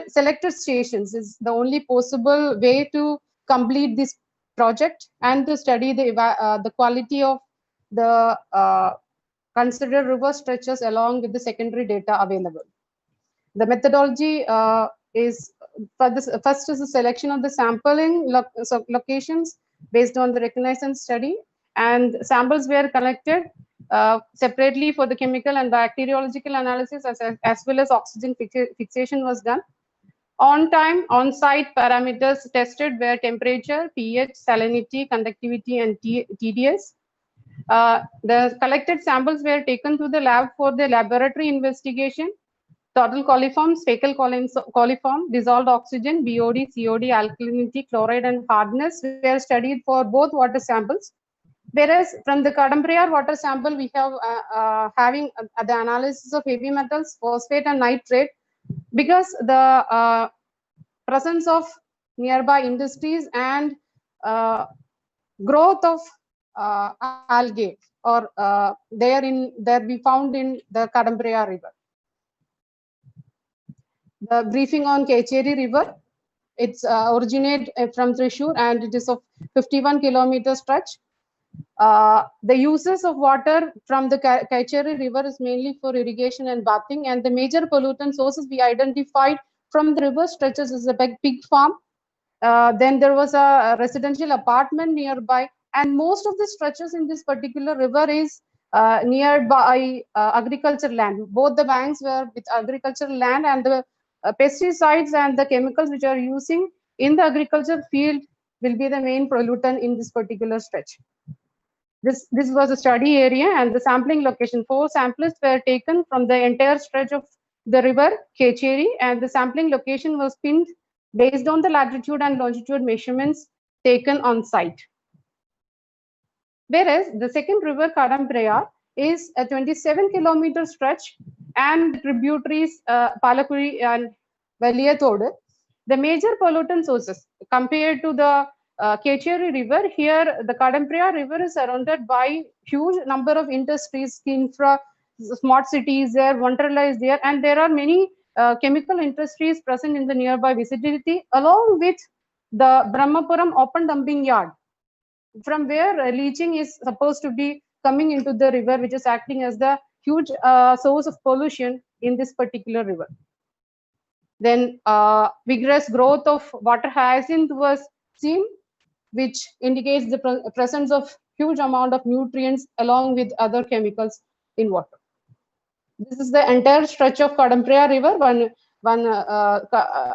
selected stations is the only possible way to complete this project and to study the quality of the considered river stretches along with the secondary data available. The methodology is first is the selection of the sampling locations based on the reconnaissance study, and samples were collected separately for the chemical and bacteriological analysis as well as oxygen fixation was done. On time, on-site parameters tested were temperature, pH, salinity, conductivity, and TDS. The collected samples were taken to the lab for the laboratory investigation. Total coliform, fecal coliform, dissolved oxygen, BOD, COD, alkalinity, chloride, and hardness were studied for both water samples. Whereas from the Kadambraya water sample, we have having the analysis of heavy metals, phosphate, and nitrate, because the presence of nearby industries and growth of algae or there we found in the Kadambraya River. The briefing on Kecheri River, it's originate from Thrissur and it is of 51 kilometer stretch. The uses of water from the Kecheri River is mainly for irrigation and bathing, and the major pollutant sources we identified from the river stretches is a pig farm. Then there was a residential apartment nearby, and most of the stretches in this particular river is nearby agricultural land. Both the banks were with agricultural land, and the pesticides and the chemicals which are using in the agriculture field will be the main pollutant in this particular stretch. This was a study area, and the sampling location. 4 samples were taken from the entire stretch of the river Kecheri, and the sampling location was pinned based on the latitude and longitude measurements taken on site. Whereas the second river, Kadambraya, is a 27 kilometer stretch, and tributaries Palakuri and Valiyathodu. The major pollutant sources compared to the Kecheri River, here the Kadambraya River is surrounded by huge number of industries, infra, smart cities there, Wonderla is there, and there are many chemical industries present in the nearby vicinity, along with the Brahmapuram open dumping yard, from where leaching is supposed to be coming into the river, which is acting as the huge source of pollution in this particular river. Then vigorous growth of water hyacinth was seen, which indicates the presence of huge amount of nutrients along with other chemicals in water. This is the entire stretch of Kadambraya River. One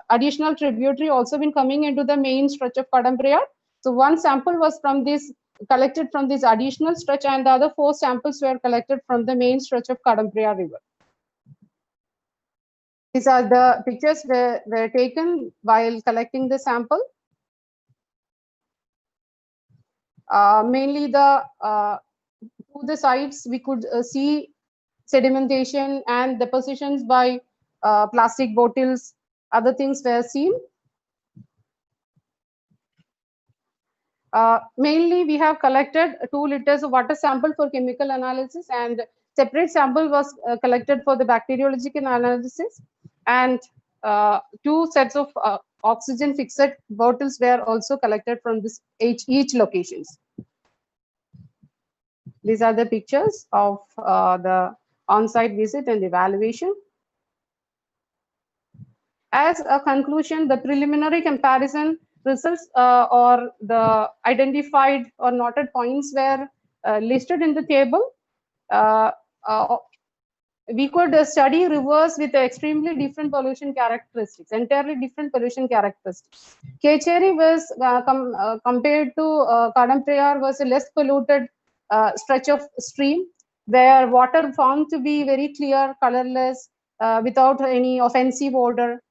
additional tributary also been coming into the main stretch of Kadambraya. So one sample was from this, collected from this additional stretch, and the other 4 samples were collected from the main stretch of Kadambraya River. These are the pictures were taken while collecting the sample. Mainly to the sites we could see sedimentation and depositions by plastic bottles, other things were seen. Mainly we have collected 2 liters of water sample for chemical analysis, and separate sample was collected for the bacteriological analysis, and 2 sets of oxygen fixed bottles were also collected from this each locations. These are the pictures of the on-site visit and evaluation. As a conclusion, the preliminary comparison results or the identified or noted points were listed in the table. We could study rivers with extremely different pollution characteristics, entirely different pollution characteristics. Kecheri was compared to Kadambraya was a less polluted stretch of stream, where water found to be very clear, colorless, without any offensive odor.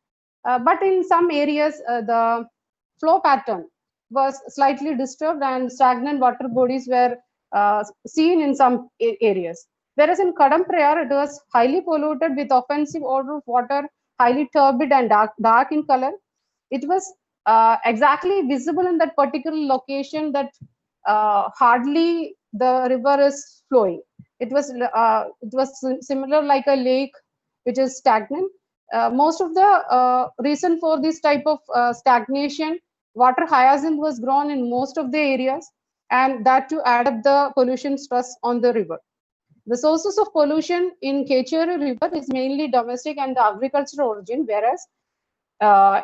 But in some areas, the flow pattern was slightly disturbed and stagnant water bodies were seen in some areas. Whereas in Kadamprayar, it was highly polluted with offensive odor of water, highly turbid and dark in color. It was exactly visible in that particular location that hardly the river is flowing. It was similar like a lake which is stagnant. Most of the reason for this type of stagnation, water hyacinth was grown in most of the areas, and that to add up the pollution stress on the river. The sources of pollution in Kecheri River is mainly domestic and agricultural origin, whereas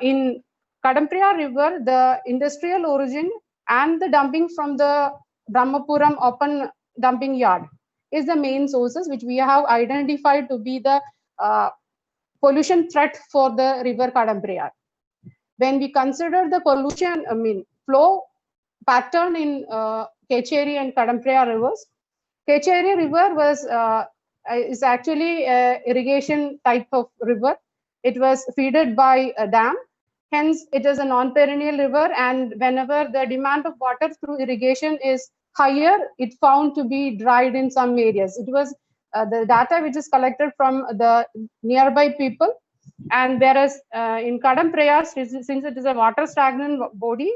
in Kadamprayar River, the industrial origin and the dumping from the Brahmapuram open dumping yard is the main sources which we have identified to be the pollution threat for the river Kadamprayar. When we consider the pollution, flow pattern in Kecheri and Kadamprayar rivers, Kecheri river is actually a irrigation type of river. It was fed by a dam. Hence, it is a non-perennial river, and whenever the demand of water through irrigation is higher, it found to be dried in some areas. It was the data which is collected from the nearby people, and whereas in Kadamprayar, since it is a water stagnant body,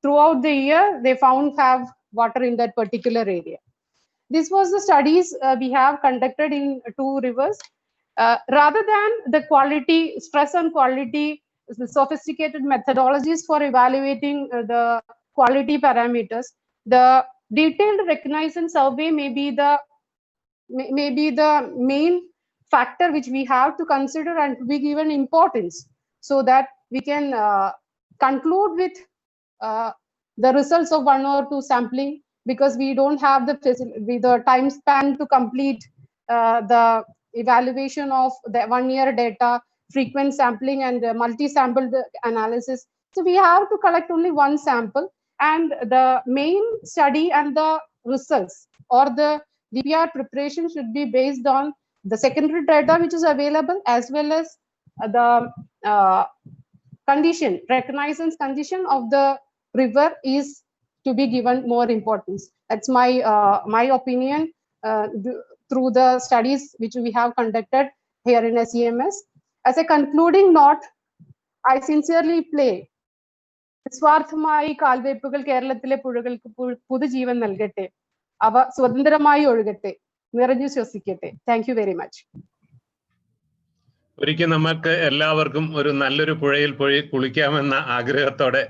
throughout the year they found have water in that particular area. This was the studies we have conducted in 2 rivers. Rather than the quality, stress on quality, the sophisticated methodologies for evaluating the quality parameters, the detailed reconnaissance survey may be the main factor which we have to consider and to be given importance, so that we can conclude with the results of 1 or 2 sampling, because we don't have the time span to complete the evaluation of the 1 year data, frequent sampling and multi-sample analysis. So we have to collect only 1 sample, and the main study and the results or the DPR preparation should be based on the secondary data which is available, as well as the condition, reconnaissance condition of the river is to be given more importance. That's my opinion through the studies which we have conducted here in SEMS. As a concluding note, I sincerely play നിസ്വാർത്ഥമായി കാൽവയ്പുകൾ കേരളത്തിലെ പുഴകൾക്ക് പുതുജീവൻ നൽകട്ടെ, അവ സ്വതന്ത്രമായി ഒഴുകട്ടെ, നിറഞ്ഞു ശ്വസിക്കട്ടെ. Thank you very much. ഒരിക്കൽ നമുക്ക് എല്ലാവർക്കും ഒരു നല്ലൊരു പുഴയിൽ പോയി കുളിക്കാമെന്ന ആഗ്രഹത്തോടെ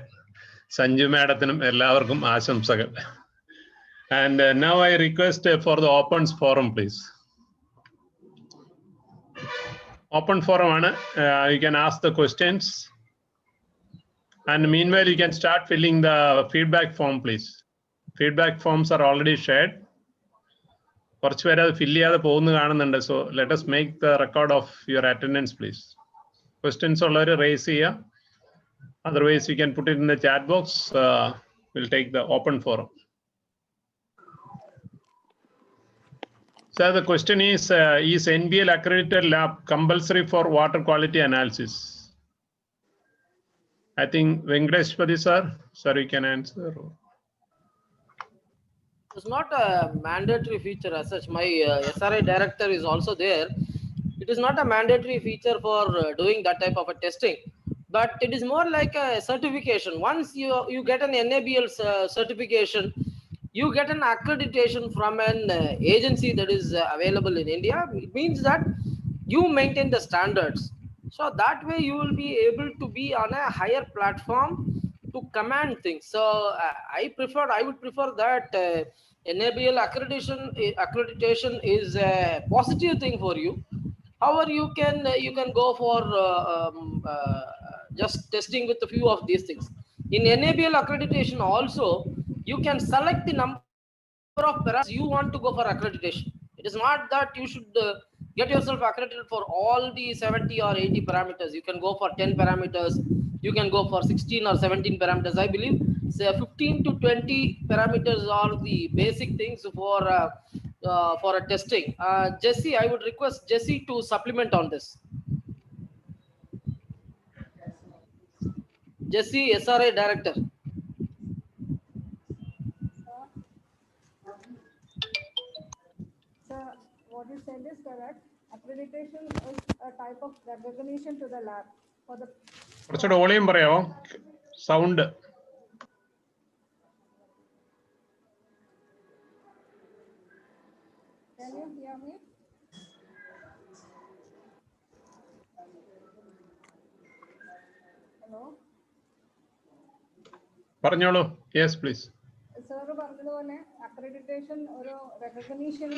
സഞ്ജു മാഡത്തിനും എല്ലാവർക്കും ആശംസകൾ. And now I request for the open forum, please. Open forum ആണ്. You can ask the questions. And meanwhile, you can start filling the feedback form, please. Feedback forms are already shared. കുറച്ച് പേര് അത് fill ചെയ്യാതെ പോകുന്നു കാണുന്നുണ്ട്. So let us make the record of your attendance, please. Questions ഉള്ളവർ raise ചെയ്യുക. Otherwise, you can put it in the chat box. We'll take the open forum. So the question is NBL accredited lab compulsory for water quality analysis? I think Venkateshpati sir, you can answer. It's not a mandatory feature as such. My SRI director is also there. It is not a mandatory feature for doing that type of a testing, but it is more like a certification. Once you get an NABL certification, you get an accreditation from an agency that is available in India. It means that you maintain the standards. So that way you will be able to be on a higher platform to command things. So I would prefer that NABL accreditation is a positive thing for you. However, you can go for just testing with a few of these things. In NABL accreditation also, you can select the number of parameters you want to go for accreditation. It is not that you should get yourself accredited for all the 70 or 80 parameters. You can go for 10 parameters. You can go for 16 or 17 parameters. I believe say 15 to 20 parameters are the basic things for for a testing. Jesse, I would request Jesse to supplement on this. Jesse, SRA Director. Sir, what you said is correct. Accreditation is a type of recognition to the lab for the. കുറച്ചുകൂടെ volume പറയാമോ? Sound. Can you hear me? Hello. പറഞ്ഞോളൂ. Yes, please. Sir പറഞ്ഞതുപോലെ accreditation ഒരു recognition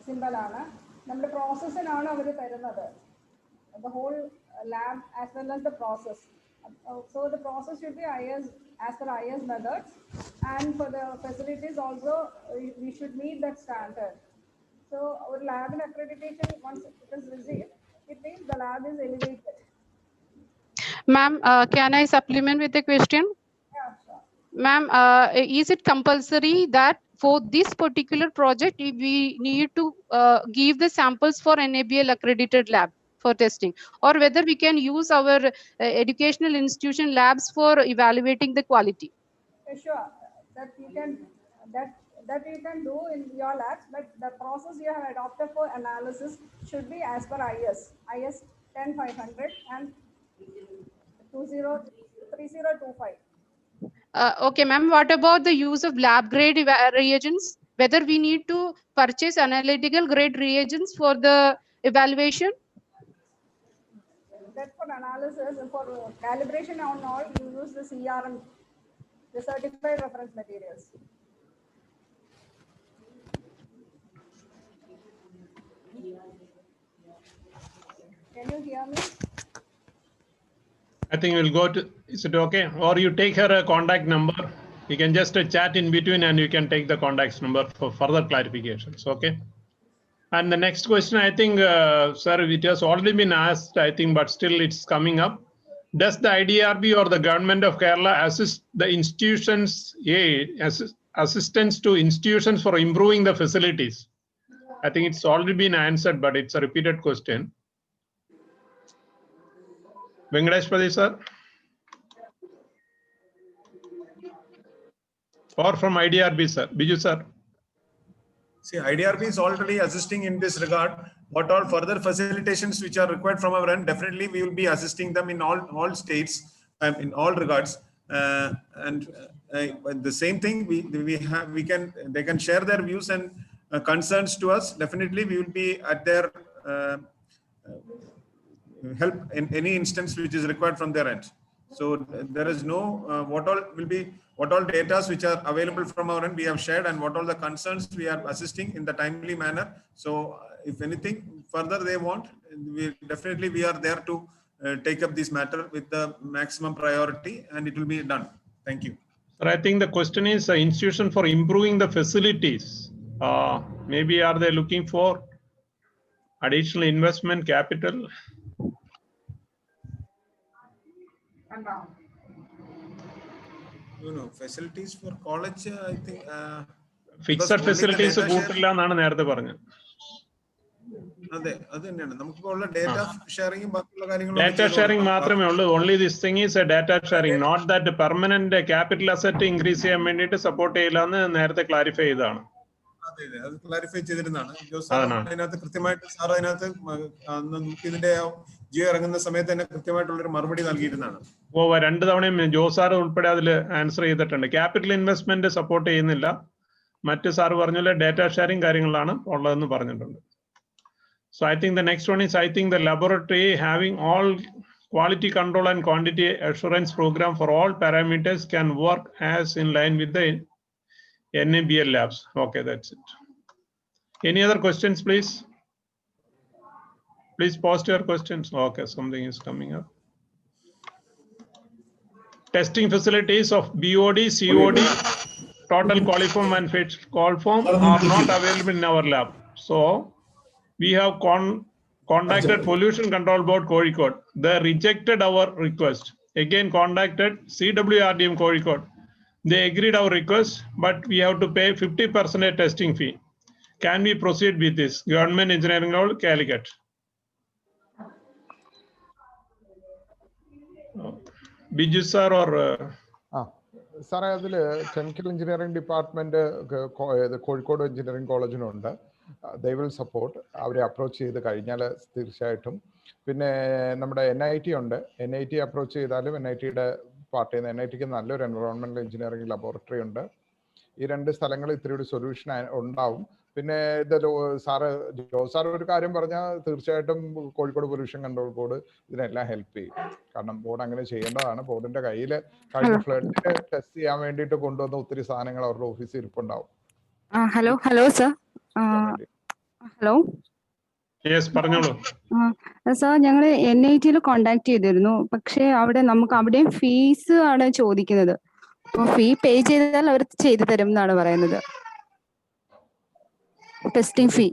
symbol ആണ്. നമ്മുടെ പ്രോസസ്സിനാണ് അവർ തരുന്നത്. The whole lab as well as the process. So the process should be IS as per IS methods, and for the facilities also we should meet that standard. So our lab in accreditation, once it is received, it means the lab is elevated. Ma'am, can I supplement with a question? Yeah, sure. Ma'am, is it compulsory that for this particular project we need to give the samples for NABL accredited lab for testing, or whether we can use our educational institution labs for evaluating the quality? Sure, that you can do in your labs, but the process you have adopted for analysis should be as per IS 10500 and 3025. Okay, ma'am. What about the use of lab grade reagents? Whether we need to purchase analytical grade reagents for the evaluation? That for analysis, for calibration and all, you use the CRM, the certified reference materials. Can you hear me? I think we'll go to, is it okay? Or you take her contact number. You can just chat in between and you can take the contacts number for further clarifications. Okay. And the next question, I think, sir, it has already been asked, I think, but still it's coming up. Does the IDRB or the government of Kerala assist the institutions, assistance to institutions for improving the facilities? I think it's already been answered, but it's a repeated question. Venkatesh Padi, sir. Or from IDRB, sir. Biju, sir. See, IDRB is already assisting in this regard. What all further facilitations which are required from our end, definitely we will be assisting them in all states, in all regards. The same thing they can share their views and concerns to us. Definitely we will be at their help in any instance which is required from their end. So there is no what all data which are available from our end we have shared, and what all the concerns we are assisting in the timely manner. So if anything further they want, we are there to take up this matter with the maximum priority, and it will be done. Thank you. Sir, I think the question is institution for improving the facilities. Maybe are they looking for additional investment capital? No, facilities for college, I think. Fixed facilities കൂട്ടില്ല എന്നാണ് നേരത്തെ പറഞ്ഞത്. അതെ, അത് തന്നെയാണ് നമുക്കിപ്പോൾ data ഷെയറിംഗും ബാക്കിയുള്ള കാര്യങ്ങളും. Data sharing മാത്രമേ ഉള്ളൂ. Only this thing is a data sharing, not that permanent capital asset increase ചെയ്യാൻ വേണ്ടിയിട്ട് സപ്പോർട്ട് ചെയ്യില്ല എന്ന് നേരത്തെ ക്ലാരിഫൈ ചെയ്തതാണ്. അതെ, അത് ക്ലാരിഫൈ ചെയ്തിരുന്നതാണ്. അതിനകത്ത് കൃത്യമായിട്ട് സാർ അതിനകത്ത് ഇതിന്റെ ജിയോ ഇറങ്ങുന്ന സമയത്ത് തന്നെ കൃത്യമായിട്ടുള്ളൊരു മറുപടി നൽകിയിരുന്നതാണ്. രണ്ടു തവണയും ജോസാർ ഉൾപ്പെടെ അതിൽ ആൻസർ ചെയ്തിട്ടുണ്ട്. ക്യാപിറ്റൽ ഇൻവെസ്റ്റ്മെന്റ് സപ്പോർട്ട് ചെയ്യുന്നില്ല. മറ്റ് സാർ പറഞ്ഞ ഡാറ്റ ഷെയറിംഗ് കാര്യങ്ങളാണ് ഉള്ളതെന്ന് പറഞ്ഞിട്ടുണ്ട്. So I think the next one is, I think the laboratory having all quality control and quantity assurance program for all parameters can work as in line with the NABL labs. Okay, that's it. Any other questions, please? Please post your questions. Okay, something is coming up. Testing facilities of BOD, COD, total coliform and fixed coliform are not available in our lab. So we have contacted Pollution Control Board Kozhikode. They rejected our request. Again contacted CWRDM Kozhikode. They agreed our request, but we have to pay 50% testing fee. Can we proceed with this? Government Engineering College, Calicut. Biju sir or സാറേ അതിൽ chemical engineering department Kozhikode engineering കോളേജിനുണ്ട്. They will support. അവരെ approach ചെയ്ത് കഴിഞ്ഞാൽ തീർച്ചയായിട്ടും. പിന്നെ നമ്മുടെ NIT ഉണ്ട്. NIT അപ്രോച്ച് ചെയ്താലും NITയുടെ പാർട്ടിയിൽ നിന്ന് NITക്ക് നല്ലൊരു എൻവയോൺമെന്റൽ എഞ്ചിനീയറിംഗ് ലബോറട്ടറി ഉണ്ട്. ഈ രണ്ട് സ്ഥലങ്ങൾ ഇത്തിരി ഒരു സൊല്യൂഷൻ ഉണ്ടാവും. പിന്നെ സാറ് സാർ ഒരു കാര്യം പറഞ്ഞാൽ തീർച്ചയായിട്ടും കോഴിക്കോട് പൊല്യൂഷൻ കൺട്രോൾ ബോർഡ് ഇതിനെല്ലാം ഹെൽപ്പ് ചെയ്യും. കാരണം ബോർഡ് അങ്ങനെ ചെയ്യേണ്ടതാണ്. ബോർഡിന്റെ കയ്യിൽ കഴിഞ്ഞ ഫ്ലഡിനെ ടെസ്റ്റ് ചെയ്യാൻ വേണ്ടിയിട്ട് കൊണ്ടുവന്ന ഒത്തിരി സാധനങ്ങൾ അവരുടെ ഓഫീസിൽ ഇരിപ്പുണ്ടാവും. Hello sir. ഹലോ പറഞ്ഞോളൂ സാർ. ഞങ്ങൾ NITയിൽ കോണ്ടാക്ട് ചെയ്തിരുന്നു. പക്ഷെ അവിടെയും ഫീസ് ആണ് ചോദിക്കുന്നത്. ഫീ പേ ചെയ്താൽ അവർ ചെയ്തു തരും എന്നാണ് പറയുന്നത്. ടെസ്റ്റിംഗ് ഫീ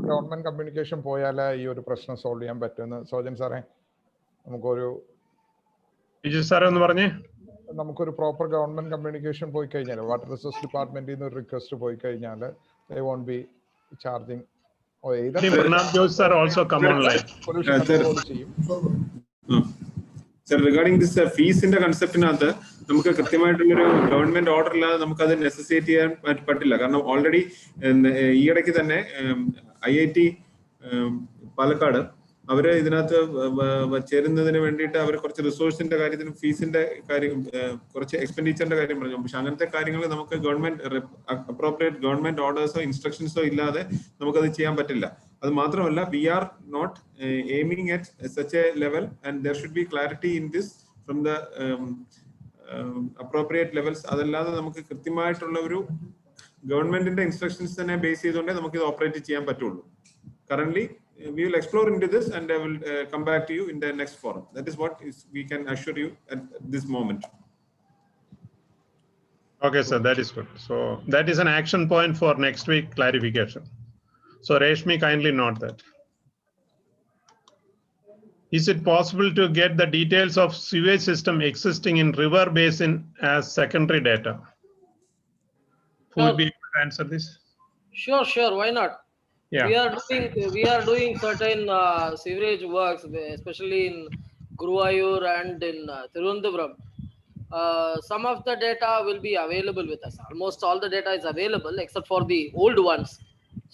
ഗവൺമെന്റ് കമ്മ്യൂണിക്കേഷൻ പോയാലേ ഈ ഒരു പ്രശ്നം സോൾവ് ചെയ്യാൻ പറ്റുമെന്ന് സോജൻ സാറേ നമുക്കൊരു പ്രോപ്പർ ഗവൺമെന്റ് കമ്മ്യൂണിക്കേഷൻ പോയി കഴിഞ്ഞാൽ വാട്ടർ റിസോഴ്സ് ഡിപ്പാർട്ട്മെന്റിൽ നിന്ന് ഒരു റിക്വസ്റ്റ് പോയി കഴിഞ്ഞാൽ they won't be charging or either Sir, regarding this fees in the concept നാത്ത് നമുക്ക് കൃത്യമായിട്ടുള്ളൊരു ഗവൺമെന്റ് ഓർഡർ ഇല്ലാതെ നമുക്ക് അത് നെസസിറ്റേറ്റ് ചെയ്യാൻ പറ്റില്ല. കാരണം ഓൾറെഡി ഈ ഇടയ്ക്ക് തന്നെ IIT പാലക്കാട് അവര് ഇതിനകത്ത് ചേരുന്നതിന് വേണ്ടിയിട്ട് അവർ കുറച്ച് റിസോഴ്സിന്റെ കാര്യത്തിനും ഫീസിന്റെ കാര്യം കുറച്ച് എക്സ്പെൻഡിച്ചറിന്റെ കാര്യം പറഞ്ഞു. പക്ഷെ അങ്ങനത്തെ കാര്യങ്ങൾ നമുക്ക് ഗവൺമെന്റ് അപ്രോപ്രിയേറ്റ് ഗവൺമെന്റ് ഓർഡേഴ്സോ ഇൻസ്ട്രക്ഷൻസോ ഇല്ലാതെ നമുക്കത് ചെയ്യാൻ പറ്റില്ല. അത് മാത്രമല്ല we are not aiming at such a level and there should be clarity in this from the appropriate levels. അതല്ലാതെ നമുക്ക് കൃത്യമായിട്ടുള്ള ഒരു ഗവൺമെന്റിന്റെ ഇൻസ്ട്രക്ഷൻസ് തന്നെ ബേസ് ചെയ്തുകൊണ്ടേ നമുക്ക് ഇത് ഓപ്പറേറ്റ് ചെയ്യാൻ പറ്റുള്ളൂ. Currently we will explore into this and I will come back to you in the next forum. That is what we can assure you at this moment. Okay, sir, that is good. So that is an action point for next week clarification. So Reshmi, kindly note that. Is it possible to get the details of sewage system existing in river basin as secondary data? Who will be able to answer this? Sure, why not? Yeah. We are doing certain sewerage works, especially in Guruvayur and in Tirunelveli. Some of the data will be available with us. Almost all the data is available except for the old ones.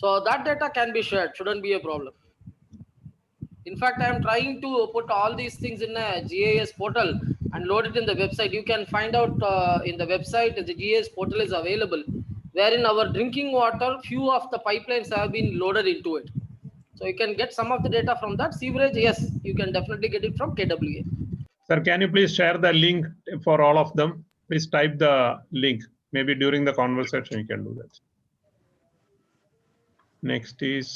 So that data can be shared, shouldn't be a problem. In fact, I am trying to put all these things in a GIS portal and load it in the website. You can find out in the website, the GIS portal is available, wherein our drinking water, few of the pipelines have been loaded into it. So you can get some of the data from that. Sewerage, yes, you can definitely get it from KWA. Sir, can you please share the link for all of them? Please type the link. Maybe during the conversation you can do that. Next is,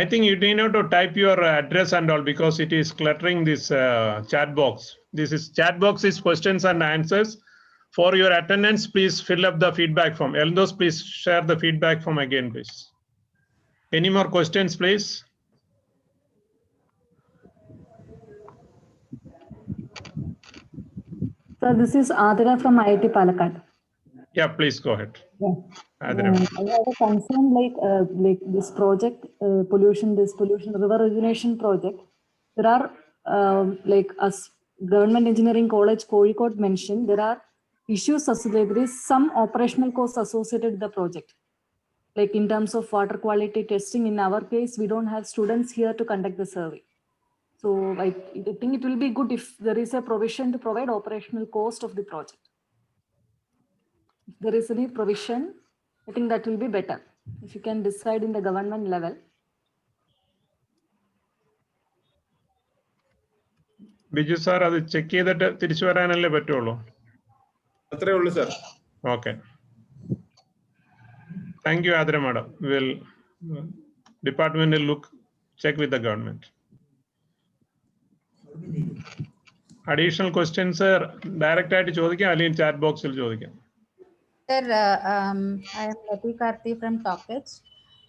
I think you need not to type your address and all because it is cluttering this chat box. This is chat box is questions and answers. For your attendance, please fill up the feedback form. Eldos, please share the feedback form again, please. Any more questions, please? Sir, this is Adira from IIT Palakkad. Yeah, please go ahead. Yeah. Adira. I have a concern like this project, this pollution river rejuvenation project. There are like as Government Engineering College Kozhikode mentioned, there are issues associated. There is some operational costs associated with the project. Like in terms of water quality testing, in our case, we don't have students here to conduct the survey. So I think it will be good if there is a provision to provide operational cost of the project. If there is any provision, I think that will be better. If you can decide in the government level. Biju sir, അത് check ചെയ്തിട്ട് തിരിച്ചു വരാനല്ലേ പറ്റുള്ളൂ. അത്രേ ഉള്ളൂ sir. Okay. Thank you, Adira madam. Will department will check with the government. Additional questions, sir. Direct ആയിട്ട് ചോദിക്കാം അല്ലെങ്കിൽ chat boxil ചോദിക്കാം. Sir, I am Lati Karthi from Talkage.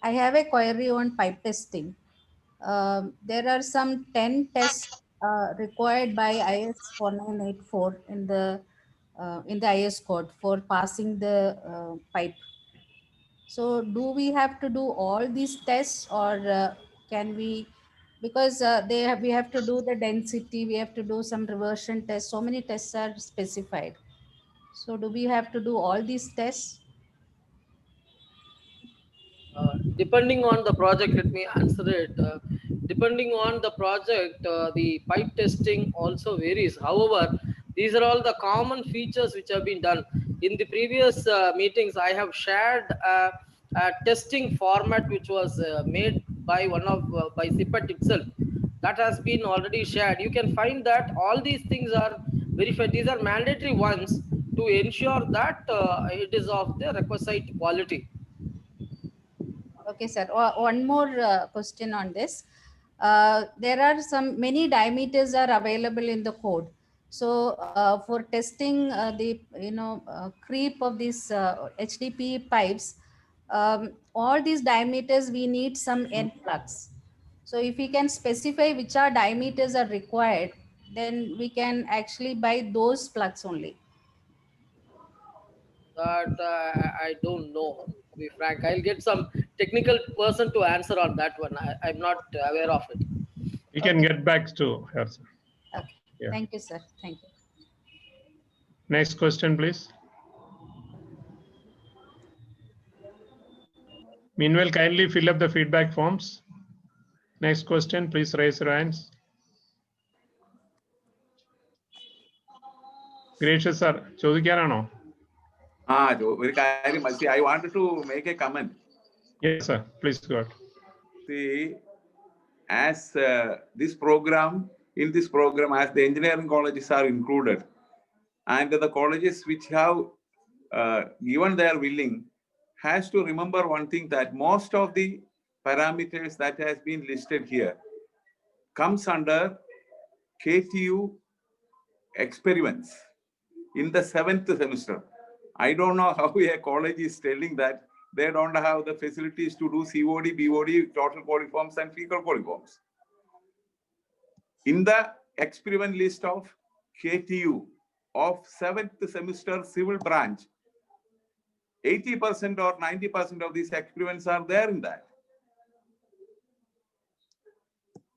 I have a query on pipe testing. There are some 10 tests required by IS 4984 in the IS code for passing the pipe. So do we have to do all these tests, or can we, because we have to do the density, we have to do some reversion tests, so many tests are specified. So do we have to do all these tests? Depending on the project, let me answer it. Depending on the project, the pipe testing also varies. However, these are all the common features which have been done. In the previous meetings, I have shared a testing format which was made by by CPET itself. That has been already shared. You can find that all these things are verified. These are mandatory ones to ensure that it is of the requisite quality. Okay, sir. One more question on this. There are many diameters are available in the code. So for testing the creep of these HDPE pipes, all these diameters we need some N plugs. So if we can specify which are diameters are required, then we can actually buy those plugs only. That I don't know, to be frank. I'll get some technical person to answer on that one. I'm not aware of it. We can get back to her, sir. Okay. Yeah. Thank you, sir. Thank you. Next question, please. Meanwhile, kindly fill up the feedback forms. Next question, please raise your hands. Gracious sir, ചോദിക്കാനാണോ? ഒരു കാര്യം I wanted to make a comment. Yes, sir. Please go ahead. See, as this program, in this program, as the engineering colleges are included, and the colleges which have given their willing, has to remember one thing, that most of the parameters that has been listed here comes under KTU experiments in the 7th semester. I don't know how a college is telling that they don't have the facilities to do COD, BOD, total coliforms and fecal coliforms. In the experiment list of KTU of 7th semester civil branch, 80% or 90% of these experiments are there in that.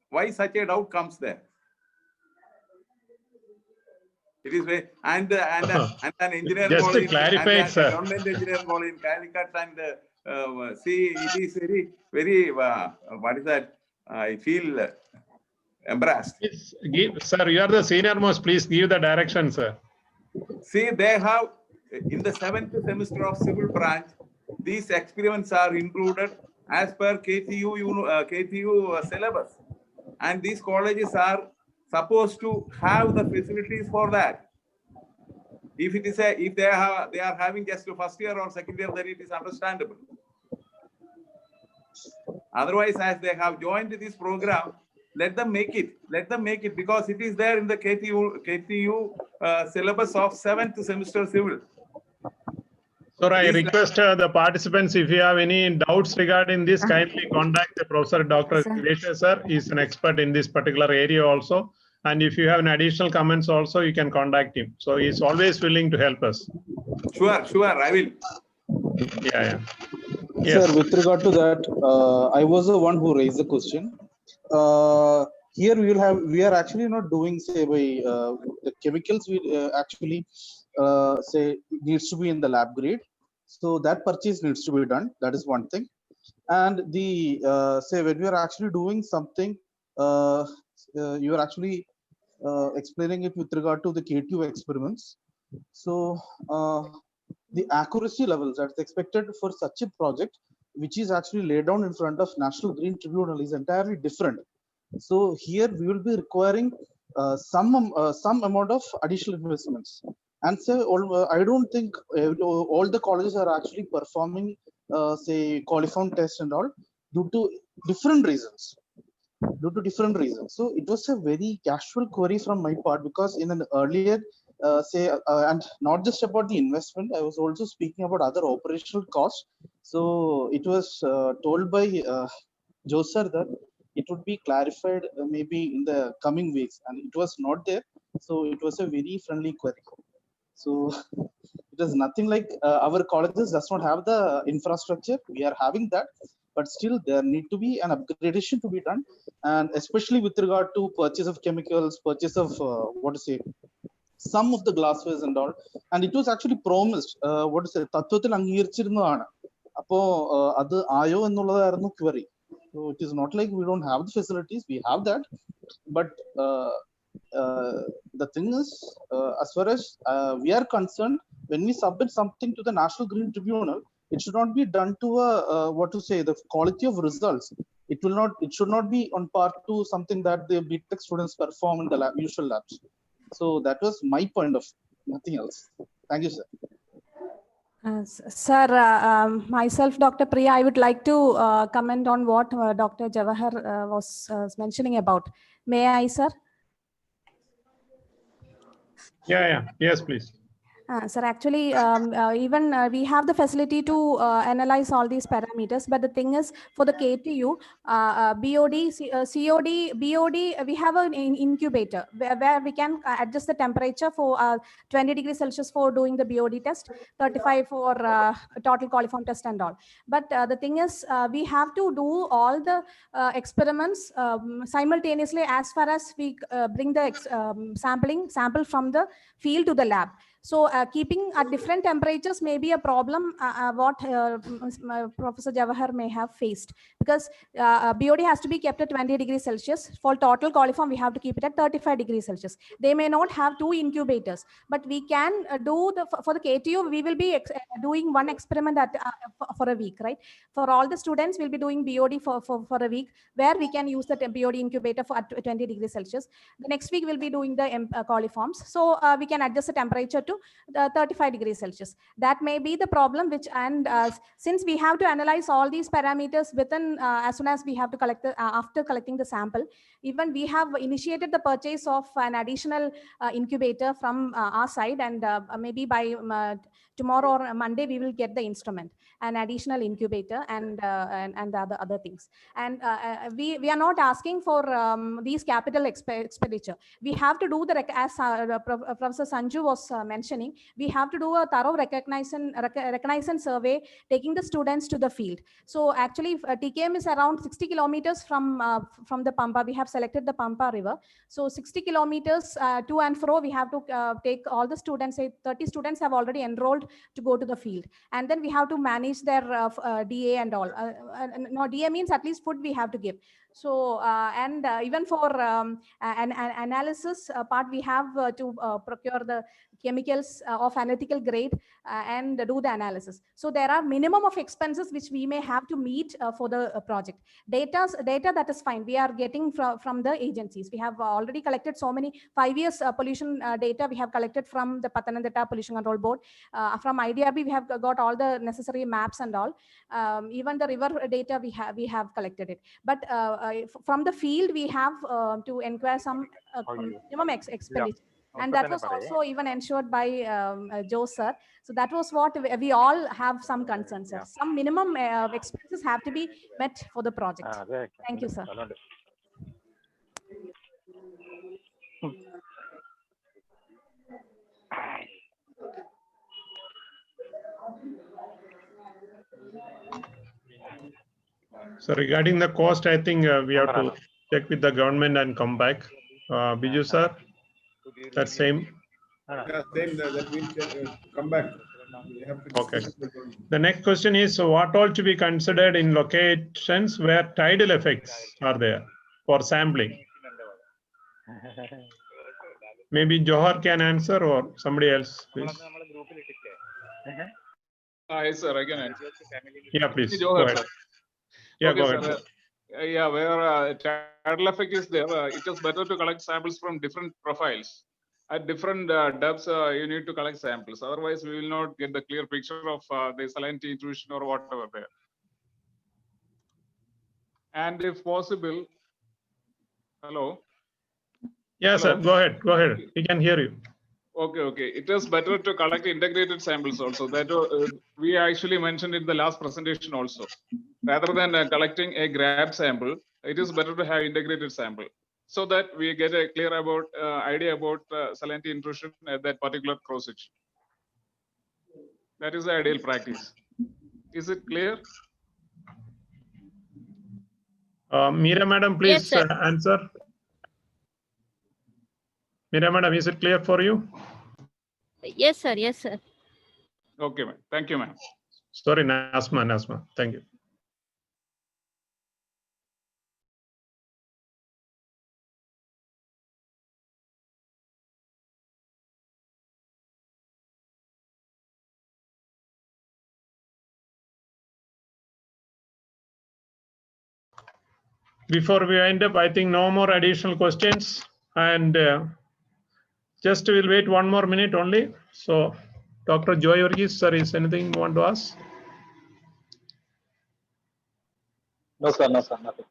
Why such a doubt comes there? It is very, and an engineering Just college, to clarify, and sir. government engineering college in Calicut, and see, it is very, what is that? I feel embarrassed. Sir, you are the senior most. Please give the direction, sir. See, they have, in the 7th semester of civil branch, these experiments are included as per KTU syllabus. And these colleges are supposed to have the facilities for that. If it is if they are having just first year or second year, then it is understandable. Otherwise, as they have joined this program, let them make it. Let them make it, because it is there in the KTU syllabus of 7th semester civil. Sir, I request the participants, if you have any doubts regarding this, kindly contact the Professor Dr. Gracious sir. He is an expert in this particular area also. And if you have an additional comments also, you can contact him. So he is always willing to help us. Sure, I will. Yeah. Yes. Sir, with regard to that, I was the one who raised the question. Here we are actually not doing, say, by the chemicals we actually say needs to be in the lab grade. So that purchase needs to be done. That is one thing. And the say when we are actually doing something, you are actually explaining it with regard to the KTU experiments. So the accuracy levels that's expected for such a project, which is actually laid down in front of National Green Tribunal, is entirely different. So here we will be requiring some amount of additional investments. And so I don't think all the colleges are actually performing say coliform tests and all due to different reasons. So it was a very casual query from my part, because in an earlier and not just about the investment, I was also speaking about other operational costs. So it was told by Joe sir that it would be clarified maybe in the coming weeks, and it was not there. So it was a very friendly query. So It is nothing like our colleges does not have the infrastructure. We are having that, but still there need to be an upgradation to be done, and especially with regard to purchase of chemicals, purchase of some of the glasswares and all. And it was actually promised. തത്വത്തിൽ അംഗീകരിച്ചിരുന്നതാണ്. അപ്പോ അത് ആയോ എന്നുള്ളതായിരുന്നു query. So it is not like we don't have the facilities. We have that, but the thing is, as far as we are concerned, when we submit something to the National Green Tribunal, it should not be done to the quality of results. It should not be on par to something that the BTech students perform in the usual labs. So that was my point of nothing else. Thank you, sir. Sir, myself, Dr. Priya, I would like to comment on what Dr. Jawahar was mentioning about. May I, sir? Yeah. Yes, please. Sir, actually, even we have the facility to analyze all these parameters, but the thing is, for the KTU, BOD, COD, BOD, we have an incubator where we can adjust the temperature for 20 degrees Celsius for doing the BOD test, 35 for total coliform test and all. But the thing is, we have to do all the experiments simultaneously as far as we bring the sample from the field to the lab. So keeping at different temperatures may be a problem what Professor Jawahar may have faced, because BOD has to be kept at 20 degrees Celsius. For total coliform, we have to keep it at 35 degrees Celsius. They may not have 2 incubators, but we can do for the KTU, we will be doing one experiment for a week, right? For all the students, we'll be doing BOD for a week, where we can use the BOD incubator for at 20 degrees Celsius. The next week, we'll be doing the coliforms. So we can adjust the temperature to 35 degrees Celsius. That may be the problem, since we have to analyze all these parameters within as soon as we have to collect after collecting the sample. Even we have initiated the purchase of an additional incubator from our side, and maybe by tomorrow or Monday we will get the instrument, an additional incubator, and the other things. And we are not asking for these capital expenditure. We have to do as Professor Sanju was mentioning, we have to do a thorough reconnaissance survey, taking the students to the field. So actually TKM is around 60 kilometers from the Pampa. We have selected the Pampa River. So 60 kilometers to and fro, we have to take all the students. Say 30 students have already enrolled to go to the field. And then we have to manage their DA and all. No, DA means at least food we have to give. So, and even for an analysis part, we have to procure the chemicals of analytical grade and do the analysis. So there are minimum of expenses which we may have to meet for the project. Data that is fine. We are getting from the agencies. We have already collected so many 5 years pollution data we have collected from the Pathanamthitta Pollution Control Board. From IDRB, we have got all the necessary maps and all. Even the river data we have collected it. But from the field, we have to inquire some minimum expenditure. And that was also even ensured by Joe sir. So that was what we all have some concerns, sir. Some minimum expenses have to be met for the project. Thank you, sir. So regarding the cost, I think we have to check with the government and come back. Biju sir, that same. Yeah, same that we come back. We have to Okay. discuss with them. The next question is, what all to be considered in locations where tidal effects are there for sampling? Maybe Johar can answer, or somebody else, please. Hi, sir. I can answer. Yeah, please. Go Johar, ahead. sir. Yeah, Okay, go ahead. sir. Yeah, where tidal effect is there, it is better to collect samples from different profiles. At different depths, you need to collect samples. Otherwise, we will not get the clear picture of the salinity intrusion or whatever there. And if possible, hello. Yeah, sir. Hello? Go ahead. Go ahead. We can hear you. Okay. It is better to collect integrated samples also. That we actually mentioned in the last presentation also. Rather than collecting a grab sample, it is better to have integrated sample, so that we get a clear idea about salinity intrusion at that particular cross section. That is the ideal practice. Is it clear? Meera madam, Yes, please sir. answer. Meera madam, is it clear for you? Yes, sir. Yes, sir. Okay, ma'am. Thank you, ma'am. Sorry, Nasma. Thank you. Before we wind up, I think no more additional questions, and just we'll wait 1 more minute only. So, Dr. Joy Varghese, sir, is anything you want to ask? No, sir, nothing.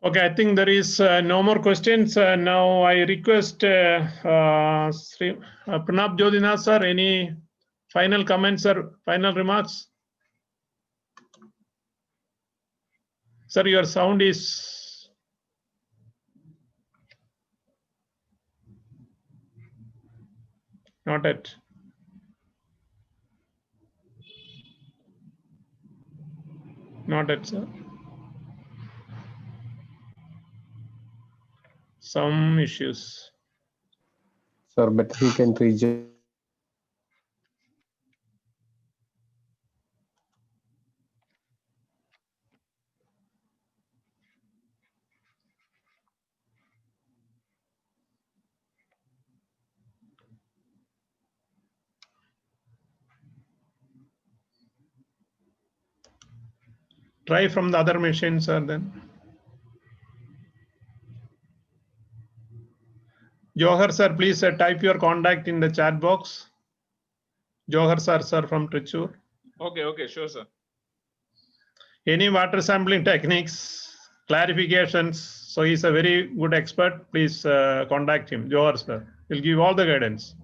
Okay, I think there is no more questions. Now I request Pranab Jodhinath, sir, any final comments or final remarks? Sir, your sound is not yet. Not yet, sir. Some issues. Sir, but he can reach. Try from the other machine, sir, then. Johar, sir, please type your contact in the chat box. Johar, sir, from Trichur. Okay, sure, sir. Any water sampling techniques, clarifications, so he's a very good expert. Please contact him, Johar, sir. He'll give all the guidance.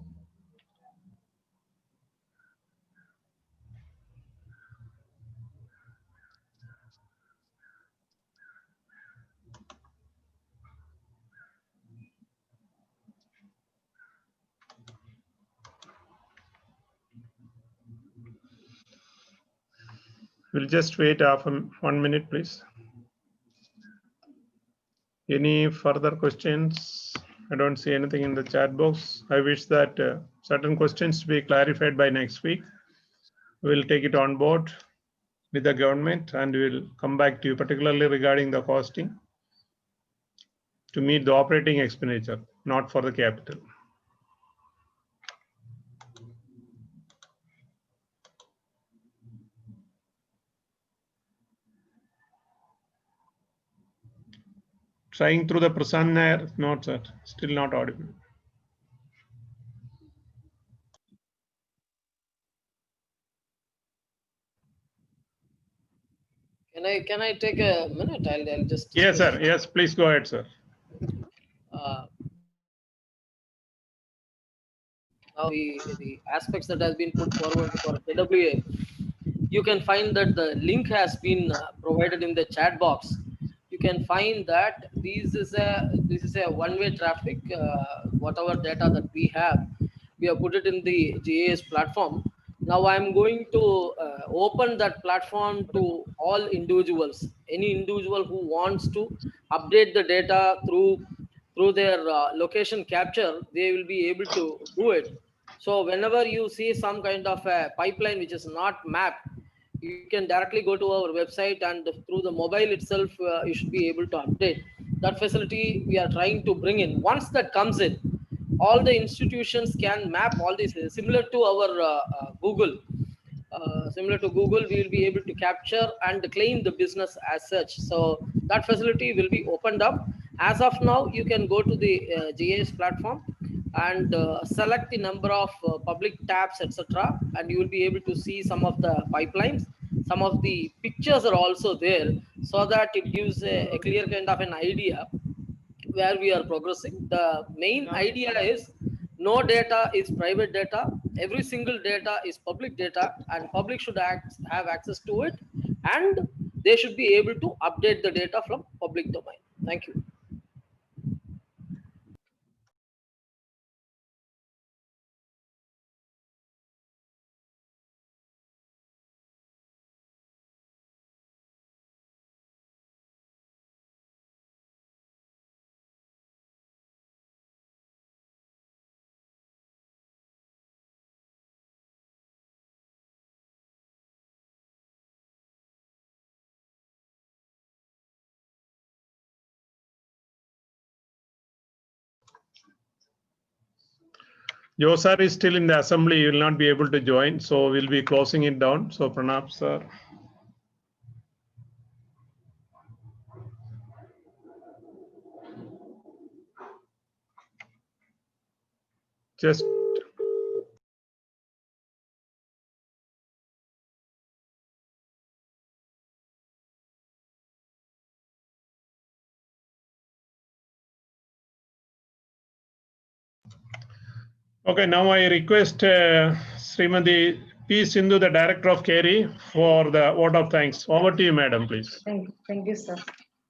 We'll just wait 1 minute, please. Any further questions? I don't see anything in the chat box. I wish that certain questions to be clarified by next week. We'll take it on board with the government and we'll come back to you, particularly regarding the costing to meet the operating expenditure, not for the capital. Trying through the Prasanna Nair, not sir, still not audible. Can I take a minute? I'll just. Yes, sir. Yes, please go ahead, sir. Now the aspects that has been put forward for KWA, you can find that the link has been provided in the chat box. You can find that this is a one-way traffic. Whatever data that we have put it in the GIS platform. Now I'm going to open that platform to all individuals. Any individual who wants to update the data through their location capture, they will be able to do it. So whenever you see some kind of a pipeline which is not mapped, you can directly go to our website and through the mobile itself, you should be able to update. That facility we are trying to bring in. Once that comes in, all the institutions can map all this, similar to our Google. Similar to Google, we will be able to capture and claim the business as such. So that facility will be opened up. As of now, you can go to the GIS platform and select the number of public tabs, etc. And you will be able to see some of the pipelines. Some of the pictures are also there, so that it gives a clear kind of an idea where we are progressing. The main idea is no data is private data. Every single data is public data, and public should have access to it, and they should be able to update the data from public domain. Thank you. Joe sir is still in the assembly. He will not be able to join. So we'll be closing it down. So Pranab sir. Just okay, now I request Srimati P. Sindhu, the Director of KERI, for the vote of thanks. Over to you, madam, please. Thank you, sir.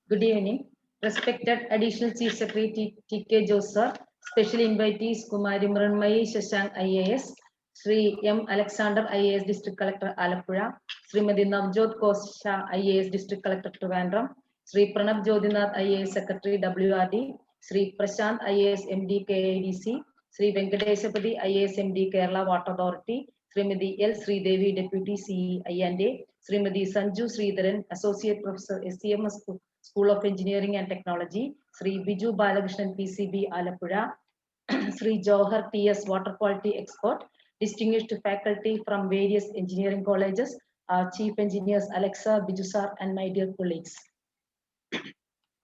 Good evening. Respected Additional Chief Secretary T.K. Jose, sir, special invitees Kumari Mranmayi Shashank IAS, Sri M. Alexander IAS District Collector Alappuzha, Srimati Navjot Kosha IAS District Collector Trivandrum, Sri Pranab Jodhinath IAS Secretary WRD, Sri Prashant IAS MD KIDC, Sri Venkatesapati IAS MD Kerala Water Authority, Srimati L. Sridevi Deputy CE I&A, Srimati Sanju Sridharan Associate Professor SCMS School of Engineering and Technology, Sri Biju Balakrishnan PCB Alappuzha, Sri Johar TS Water Quality Expert, distinguished faculty from various engineering colleges, our Chief Engineers Alexa, Biju sir, and my dear colleagues.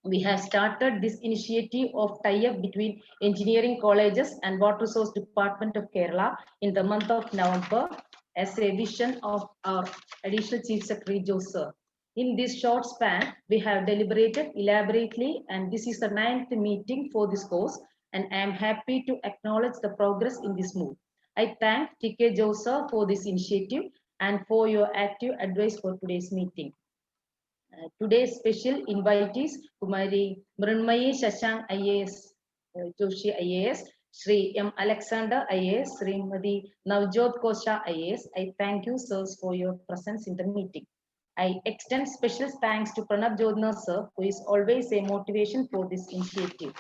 We have started this initiative of tie-up between engineering colleges and Water Resource Department of Kerala in the month of November as a vision of our Additional Chief Secretary Jose. In this short span, we have deliberated elaborately, and this is the 9th meeting for this course, and I am happy to acknowledge the progress in this move. I thank T.K. Jose for this initiative and for your active advice for today's meeting. Today's special invitees, Kumari Mranmayi Shashank IAS, Joshi IAS, Sri M. Alexander IAS, Srimati Navjot Kosha IAS. I thank you, sirs, for your presence in the meeting. I extend special thanks to Pranab Jodhinath, sir, who is always a motivation for this initiative.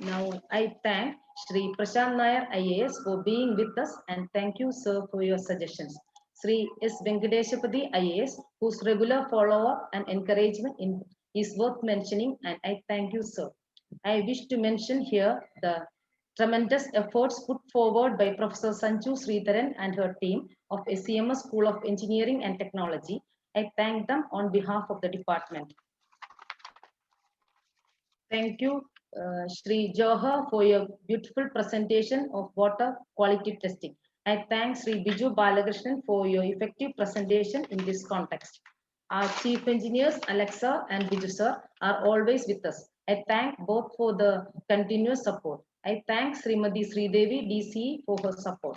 Now, I thank Sri Prashant Nair IAS for being with us, and thank you, sir, for your suggestions. Sri S. Venkatesapati IAS, whose regular follow-up and encouragement is worth mentioning, and I thank you, sir. I wish to mention here the tremendous efforts put forward by Professor Sanju Sridharan and her team of SCMS School of Engineering and Technology. I thank them on behalf of the department. Thank you, Sri Johar, for your beautiful presentation of water quality testing. I thank Sri Biju Balakrishnan for your effective presentation in this context. Our chief engineers, Alexa and Biju sir, are always with us. I thank both for the continuous support. I thank Srimati Sridevi DC for her support.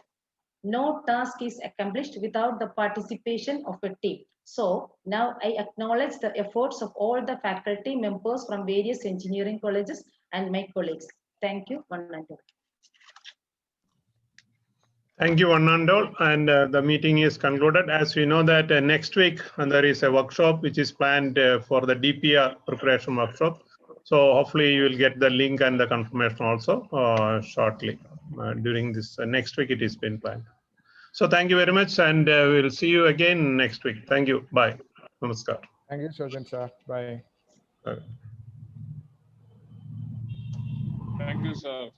No task is accomplished without the participation of a team. So now I acknowledge the efforts of all the faculty members from various engineering colleges and my colleagues. Thank you, one and all. Thank you, one and all. And the meeting is concluded. As we know that next week there is a workshop which is planned for the DPR preparation workshop. So hopefully you will get the link and the confirmation also shortly. During this next week it is been planned. So thank you very much, and we will see you again next week. Thank you. Bye. Namaskar. Thank you, Sergeant sir. Bye. Okay. Thank you, sir.